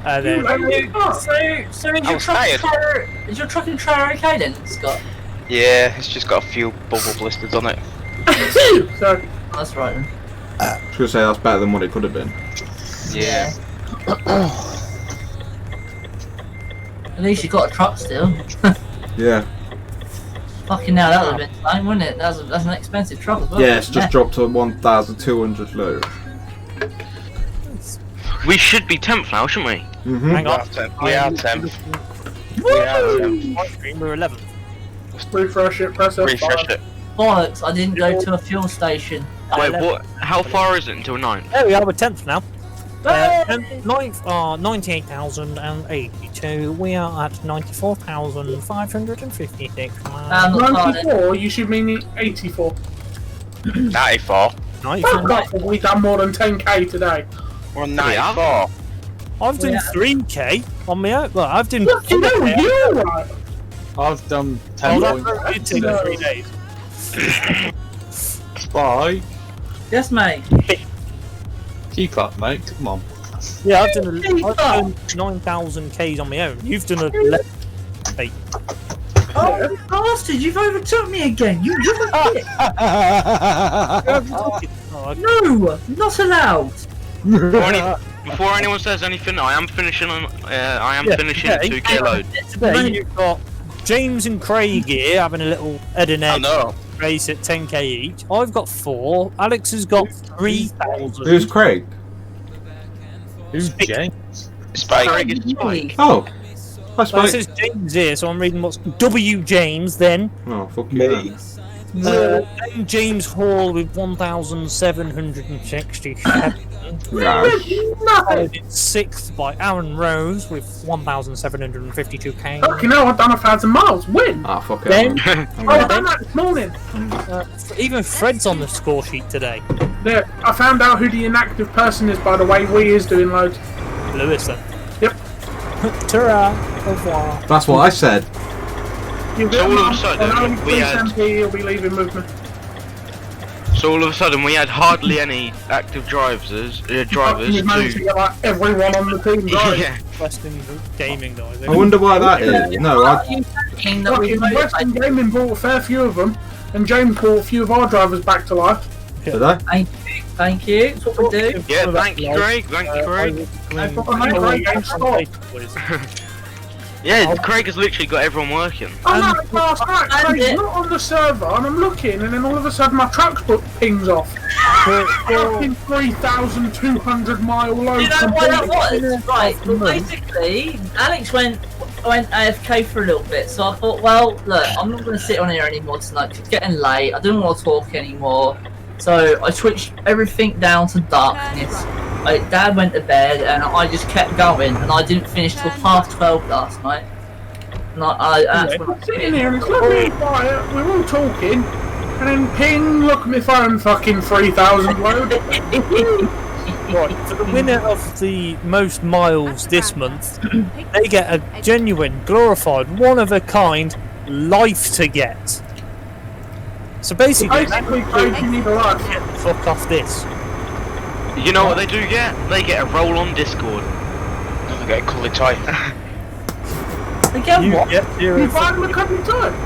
Speaker 1: And then.
Speaker 2: So is
Speaker 4: I
Speaker 2: your
Speaker 4: was
Speaker 2: truck
Speaker 4: tired.
Speaker 2: is your truck and trailer okay then, Scott?
Speaker 4: Yeah, it's just got a few bubble blisters on it.
Speaker 3: So,
Speaker 2: Oh, that's right then.
Speaker 5: I was going to say that's better than what it could have been.
Speaker 4: Yeah.
Speaker 2: At least you got a truck still.
Speaker 5: Yeah.
Speaker 2: Fucking hell, that would have been fine, wouldn't it? That's an expensive truck as well.
Speaker 5: Yeah, it's just dropped to 1,200 low.
Speaker 4: We should be 10th now, shouldn't we?
Speaker 5: Mm-hmm.
Speaker 1: Hang on.
Speaker 4: We are 10th. We are 10th.
Speaker 1: My screen, we're 11th.
Speaker 3: refresh it, press F5.
Speaker 4: Refresh it.
Speaker 2: Bollocks, I didn't go to a fuel station.
Speaker 4: Wait, what? How far is it until 9th?
Speaker 1: There we are, we're 10th now.
Speaker 2: Hey!
Speaker 1: 9th are 98,082. We are at 94,556.
Speaker 2: I'm not tired.
Speaker 3: 94, you should mean 84.
Speaker 4: 94.
Speaker 3: Fuck off, we've done more than 10k today.
Speaker 4: We're on 94.
Speaker 1: I've done 3k on my own. Well, I've done.
Speaker 3: Fuck you know, you right.
Speaker 6: I've done
Speaker 1: Oh,
Speaker 6: 10
Speaker 1: that
Speaker 6: points.
Speaker 1: really did take 3 days.
Speaker 6: Bye.
Speaker 2: Yes, mate.
Speaker 6: Keep up, mate. Come on.
Speaker 1: Yeah, I've done 9,000 Ks on my own. You've done 11. Hey.
Speaker 2: Oh, you bastard! You've overtook me again. You little bitch.
Speaker 1: Oh,
Speaker 2: No, not allowed.
Speaker 4: Before anyone says anything, I am finishing on. I am finishing 2K load.
Speaker 1: today you've got James and Craig here having a little head and
Speaker 6: I
Speaker 1: egg
Speaker 6: know.
Speaker 1: race at 10k each. I've got 4. Alex has got 3,000.
Speaker 5: Who's Craig?
Speaker 6: Who's James?
Speaker 4: Craig is Spike.
Speaker 5: Oh, I
Speaker 1: Well, it
Speaker 5: Spike.
Speaker 1: says James here, so I'm reading what's W James then.
Speaker 5: Oh, fuck
Speaker 6: Me.
Speaker 5: you.
Speaker 1: Then James Hall with 1,767.
Speaker 5: Right.
Speaker 1: Followed in 6th by Aaron Rose with 1,752k.
Speaker 3: Fucking hell, I've done 1,000 miles. Win.
Speaker 5: Ah, fuck
Speaker 1: Then
Speaker 5: it.
Speaker 3: I've done that this morning.
Speaker 1: even Fred's on the score sheet today.
Speaker 3: Yeah, I found out who the inactive person is, by the way. We is doing loads.
Speaker 1: Lewis then.
Speaker 3: Yep.
Speaker 1: Ta-ra. Au revoir.
Speaker 5: That's what I said.
Speaker 3: You'll
Speaker 4: So all of a
Speaker 3: get
Speaker 4: sudden,
Speaker 3: only
Speaker 4: we had-
Speaker 3: 3 MP, he'll be leaving with me.
Speaker 4: So all of a sudden, we had hardly any active drivers.
Speaker 3: You managed to
Speaker 4: To
Speaker 3: get like everyone on the team, right?
Speaker 4: yeah.
Speaker 1: Western Gaming guys.
Speaker 5: I wonder why that is. No, I.
Speaker 2: King that we
Speaker 3: Fucking Western
Speaker 2: motivated.
Speaker 3: Gaming brought a fair few of them, and James brought a few of our drivers back to life.
Speaker 5: Did I?
Speaker 2: Thank you. That's what we do.
Speaker 4: Yeah, thank you, Craig. Thank you, Craig. Yeah, Craig has literally got everyone working.
Speaker 3: I'm like last night,
Speaker 2: and
Speaker 3: Craig's
Speaker 2: it-
Speaker 3: not on the server, and I'm looking, and then all of a sudden my truck's book pings off. Fucking 3,200 mile load.
Speaker 2: You know why that
Speaker 3: completed.
Speaker 2: was? Right, well, basically, Alex went AFK for a little bit, so I thought, well, look, I'm not going to sit on here anymore tonight 'cause it's getting late. I didn't want to talk anymore, so I switched everything down to darkness. Dad went to bed, and I just kept going, and I didn't finish till 12:30 last night. And that's when I
Speaker 3: I'm sitting here, and it's lovely and quiet, we're all talking, and then ping, look at my phone, fucking 3,000 load.
Speaker 1: Right, for the winner of the most miles this month, they get a genuine, glorified, one-of-a-kind life to get. So basically,
Speaker 3: Basically, Craig, you need a life.
Speaker 1: get the fuck off this.
Speaker 4: You know what they do get? They get a roll on Discord.
Speaker 6: I get a coolie toy.
Speaker 2: Again,
Speaker 1: You
Speaker 2: what?
Speaker 1: get
Speaker 3: You
Speaker 1: zero.
Speaker 3: buy them a couple of times?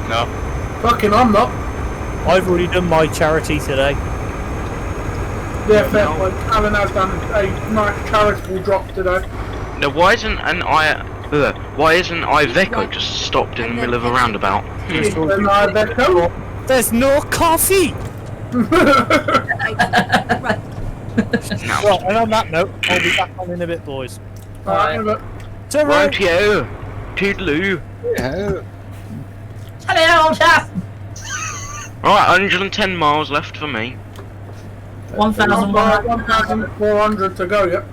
Speaker 6: No.
Speaker 3: Fucking, I'm not.
Speaker 1: I've already done my charity today.
Speaker 3: Yeah, fair play. Alan has done a nice charitable drop today.
Speaker 4: Now, why isn't Iveco just stopped in the middle of a roundabout?
Speaker 3: And I bet no.
Speaker 1: There's no coffee!
Speaker 7: Right.
Speaker 4: No.
Speaker 1: Well, and on that note, I'll be back on in a bit, boys.
Speaker 3: Alright, look.
Speaker 1: Ta-ra!
Speaker 4: Rightio. Toodaloo.
Speaker 6: Yeah.
Speaker 2: Hello, old chap.
Speaker 4: Alright, 110 miles left for me.
Speaker 2: 1,100.
Speaker 3: 1,400 to go, yeah.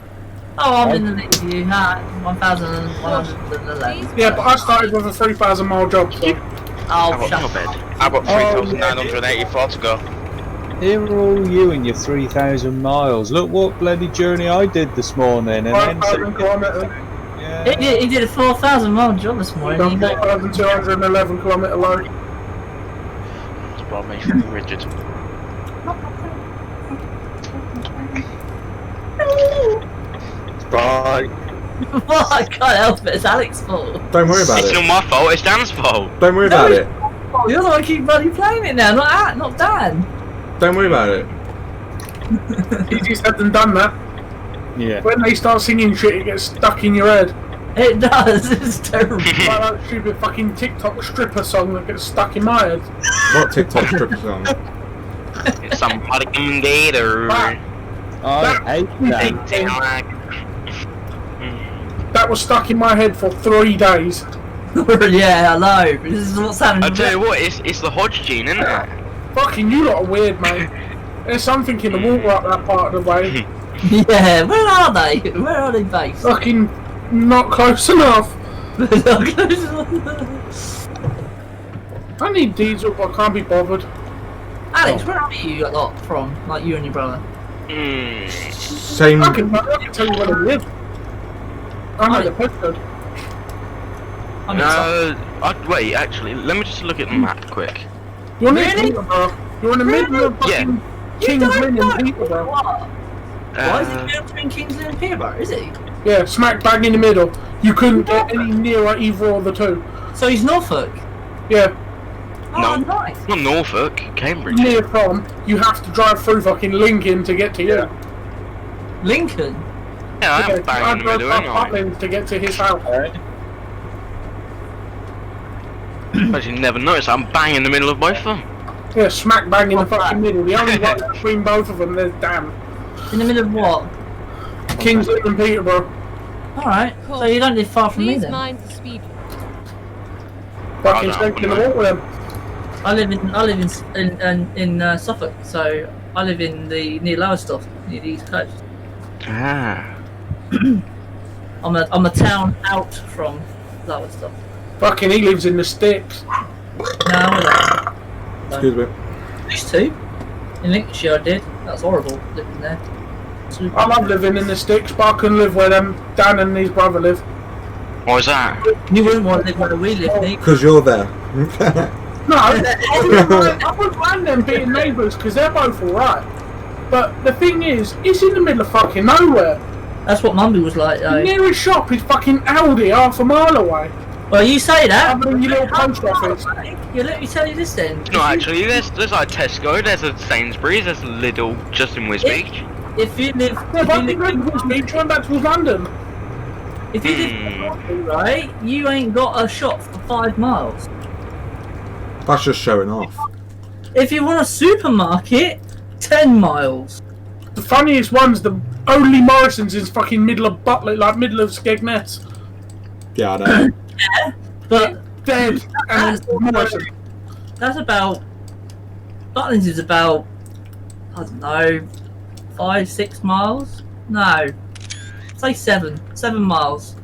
Speaker 2: Oh, I'm in the lead with you. 1,111.
Speaker 3: Yeah, but I started with a 3,000 mile job, so.
Speaker 2: Oh,
Speaker 4: Not
Speaker 2: shut
Speaker 4: bad.
Speaker 6: I've got 3,984 to go.
Speaker 8: Here are all you and your 3,000 miles. Look what bloody journey I did this morning. And then
Speaker 3: 5,000 kilometres.
Speaker 8: yeah.
Speaker 2: He did a 4,000 mile job this morning.
Speaker 3: Done
Speaker 2: He got
Speaker 3: 4,211 kilometre load.
Speaker 6: It's brought me rigid. Bye.
Speaker 2: Well, I can't help it. It's Alex's fault.
Speaker 5: Don't worry about
Speaker 4: It's
Speaker 5: it.
Speaker 4: not my fault, it's Dan's fault.
Speaker 5: Don't worry about it.
Speaker 2: Oh, you're the one who keep bloody playing it now, not Dan.
Speaker 5: Don't worry about it.
Speaker 3: Easier said than done that.
Speaker 8: Yeah.
Speaker 3: When they start singing shit, it gets stuck in your head.
Speaker 2: It does. It's terrible.
Speaker 3: Like that stupid fucking TikTok stripper song that gets stuck in my head.
Speaker 5: What TikTok stripper song?
Speaker 4: Somebody come and get her.
Speaker 8: I hate that.
Speaker 3: That was stuck in my head for 3 days.
Speaker 2: Yeah, I know. This is what's happening.
Speaker 4: I tell you what, it's the Hodge gene, isn't it?
Speaker 3: Fucking you lot are weird, mate. There's something in the water up that part of the way.
Speaker 2: Yeah, where are they? Where are they based?
Speaker 3: Fucking not close enough. I need diesel, but I can't be bothered.
Speaker 2: Alex, where are you lot from? Like you and your brother?
Speaker 5: Same.
Speaker 3: I can tell you where to live. I know the postcode.
Speaker 2: I'm
Speaker 4: Wait, actually, let me just look at the map quick.
Speaker 3: You're near
Speaker 2: Really?
Speaker 3: Peterborough. You're in the middle of fucking King's Lynn and Peterborough.
Speaker 2: What? Why is
Speaker 4: Uh,
Speaker 2: he going between Kingsley and Peterborough, is he?
Speaker 3: Yeah, smack bang in the middle. You couldn't get any nearer either of the two.
Speaker 2: So he's Norfolk.
Speaker 3: Yeah,
Speaker 2: Oh,
Speaker 4: No.
Speaker 2: nice.
Speaker 4: Not Norfolk, Cambridge.
Speaker 3: near from. You have to drive through fucking Lincoln to get to you.
Speaker 2: Lincoln.
Speaker 4: Yeah, I am
Speaker 3: I
Speaker 4: bang in the
Speaker 3: drove
Speaker 4: middle
Speaker 3: past
Speaker 4: anyway.
Speaker 3: Butlins to get to his house.
Speaker 4: Actually, never noticed. I'm bang in the middle of both of them.
Speaker 3: Yeah, smack bang in the
Speaker 2: What's that?
Speaker 3: fucking middle. The only one between both of them, there's damn.
Speaker 2: In the middle of what?
Speaker 3: Kings Lynn and Peterborough.
Speaker 2: Alright. So you don't live far from me
Speaker 7: Please
Speaker 2: then.
Speaker 7: mind the speed.
Speaker 3: Fucking
Speaker 4: Oh, no,
Speaker 3: straight in the
Speaker 4: no.
Speaker 3: water then.
Speaker 2: I live in Suffolk, so I live in the near Lowestoft, near the east coast.
Speaker 4: Ah.
Speaker 2: I'm a town out from Lowestoft.
Speaker 3: Fucking, he lives in the sticks.
Speaker 2: No, I
Speaker 5: Excuse me.
Speaker 2: used to. In Lincolnshire, I did. That's horrible living there. Super.
Speaker 3: I love living in the sticks, but I couldn't live where them Dan and his brother live.
Speaker 4: What was that?
Speaker 2: You wouldn't want to live where we live, Nick.
Speaker 5: Because you're there.
Speaker 3: No, I wouldn't mind them being neighbours because they're both alright. But the thing is, it's in the middle of fucking nowhere.
Speaker 2: That's what Mumby was like,
Speaker 3: The
Speaker 2: though.
Speaker 3: nearest shop is fucking Aldi, half a mile away.
Speaker 2: Well, you say that.
Speaker 3: Other than your little post office.
Speaker 2: Yeah, let me tell you this then.
Speaker 4: No, actually, there's like Tesco, there's a Sainsbury's, there's a Lidl just in Wisbech.
Speaker 2: If you live,
Speaker 3: Yeah, but I
Speaker 2: if
Speaker 3: think
Speaker 2: you live,
Speaker 3: Redwood's beach went back towards London.
Speaker 2: if you live right, you ain't got a shop for 5 miles.
Speaker 5: That's just showing off.
Speaker 2: If you want a supermarket, 10 miles.
Speaker 3: The funniest one's the only Morrison's is fucking middle of Butler, like middle of Skegness.
Speaker 5: Yeah, I know.
Speaker 2: But
Speaker 3: Dead and Morrison.
Speaker 2: that's about. Butlins is about, I don't know, 5-6 miles? No. Say 7 miles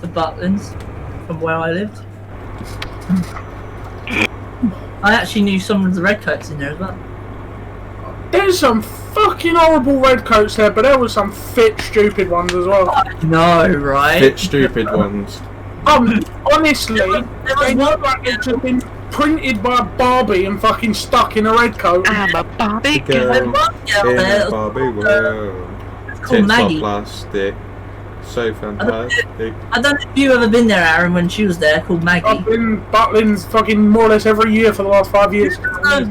Speaker 2: to Butlins from where I lived. I actually knew some of the redcoats in there as well.
Speaker 3: There's some fucking horrible redcoats there, but there was some fit, stupid ones as well.
Speaker 2: No, right?
Speaker 5: Bit stupid ones.
Speaker 3: Honestly,
Speaker 2: There was
Speaker 3: they look like they've just been printed by a Barbie and fucking stuck in a red coat.
Speaker 4: I'm a Barbie
Speaker 5: Girl
Speaker 2: There was one girl
Speaker 5: in
Speaker 2: there
Speaker 5: a Barbie world.
Speaker 2: called
Speaker 5: Tits are
Speaker 2: Maggie.
Speaker 5: plastic. So fantastic.
Speaker 2: I don't know if you've ever been there, Aaron, when she was there, called Maggie.
Speaker 3: I've been Butlins fucking more or less every year for the last 5 years.
Speaker 2: Do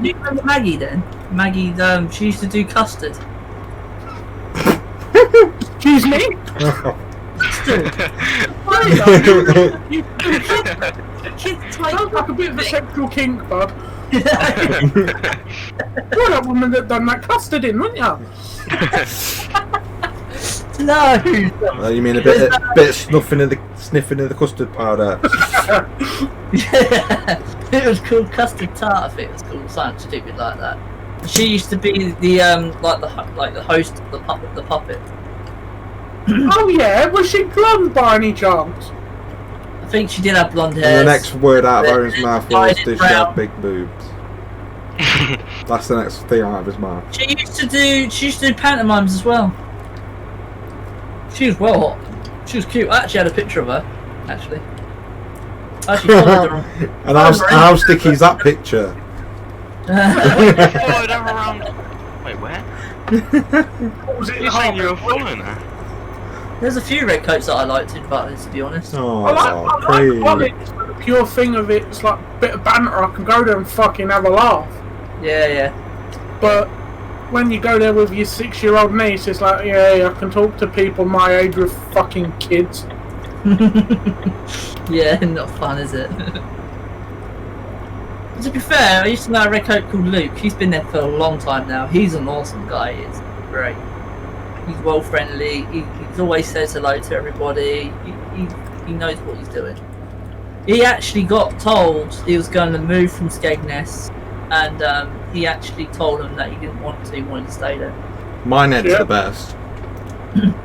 Speaker 2: you remember Maggie then? Maggie, she used to do custard.
Speaker 3: Excuse me?
Speaker 2: Still,
Speaker 3: You
Speaker 2: kids
Speaker 3: sound like a bit of a sexual kink, bud.
Speaker 2: like.
Speaker 3: You're that woman that done that custard in, weren't you?
Speaker 2: No.
Speaker 5: You mean a bit sniffing of the custard powder?
Speaker 2: It was called custard tart. I think it was called something stupid like that. She used to be the like the host of the puppet.
Speaker 3: Oh yeah, was she blonde by any chance?
Speaker 2: I think she did have blonde hair.
Speaker 5: And the next word out of Aaron's mouth was,
Speaker 2: Dyed
Speaker 5: "Did she
Speaker 2: brown.
Speaker 5: have big boobs?" That's the next thing out of his mouth.
Speaker 2: She used to do pantomimes as well. She was well hot. She was cute. I actually had a picture of her. Actually, I actually followed her.
Speaker 5: And how sticky is that picture?
Speaker 4: Followed her around. Wait, where?
Speaker 3: What was it?
Speaker 4: You saying you were following her?
Speaker 2: There's a few redcoats that I liked in Butlins, to be honest.
Speaker 5: Oh,
Speaker 3: I like
Speaker 5: cream.
Speaker 3: politics, but the pure thing of it, it's like a bit of banter. I can go there and fucking have a laugh.
Speaker 2: Yeah.
Speaker 3: But when you go there with your 6-year-old niece, it's like, yeah, I can talk to people my age with fucking kids.
Speaker 2: Yeah, not fun, is it? To be fair, I used to know a redcoat called Luke. He's been there for a long time now. He's an awesome guy. He's great. He's well friendly. He always says hello to everybody. He knows what he's doing. He actually got told he was going to move from Skegness, and he actually told him that he didn't want to. He wanted to stay there.
Speaker 5: Minehead's
Speaker 3: Yeah.
Speaker 5: the best.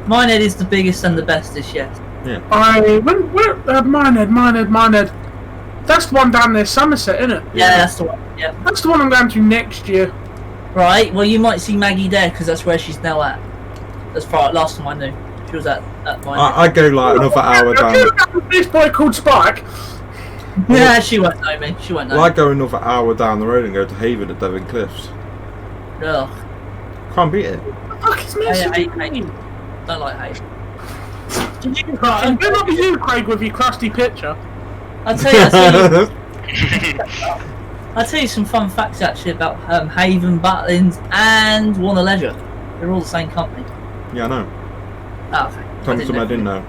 Speaker 2: Minehead is the biggest and the bestest yet.
Speaker 3: Minehead. That's the one down there, Somerset, isn't it?
Speaker 2: Yeah, that's the one. Yeah.
Speaker 3: That's the one I'm going to next year.
Speaker 2: Right. Well, you might see Maggie there because that's where she's now at. As far last time I knew, she was at Minehead.
Speaker 5: I go like another hour
Speaker 3: Have
Speaker 5: down.
Speaker 3: you heard of this boy called Spike?
Speaker 2: Yeah, she won't know me. She won't know.
Speaker 5: Well, I go another hour down the road and go to Haven at Devon Cliffs.
Speaker 2: Ugh.
Speaker 5: Can't beat it.
Speaker 3: Fuck, it's
Speaker 2: I
Speaker 3: messing
Speaker 2: hate.
Speaker 3: me.
Speaker 2: Don't like hate.
Speaker 3: Right, and good luck with you, Craig, with your crusty picture.
Speaker 2: I'll tell you some fun facts actually about Haven, Butlins, and Warner Leisure. They're all the same company.
Speaker 5: Yeah, I know.
Speaker 2: Oh, okay.
Speaker 5: Tell me something I didn't know.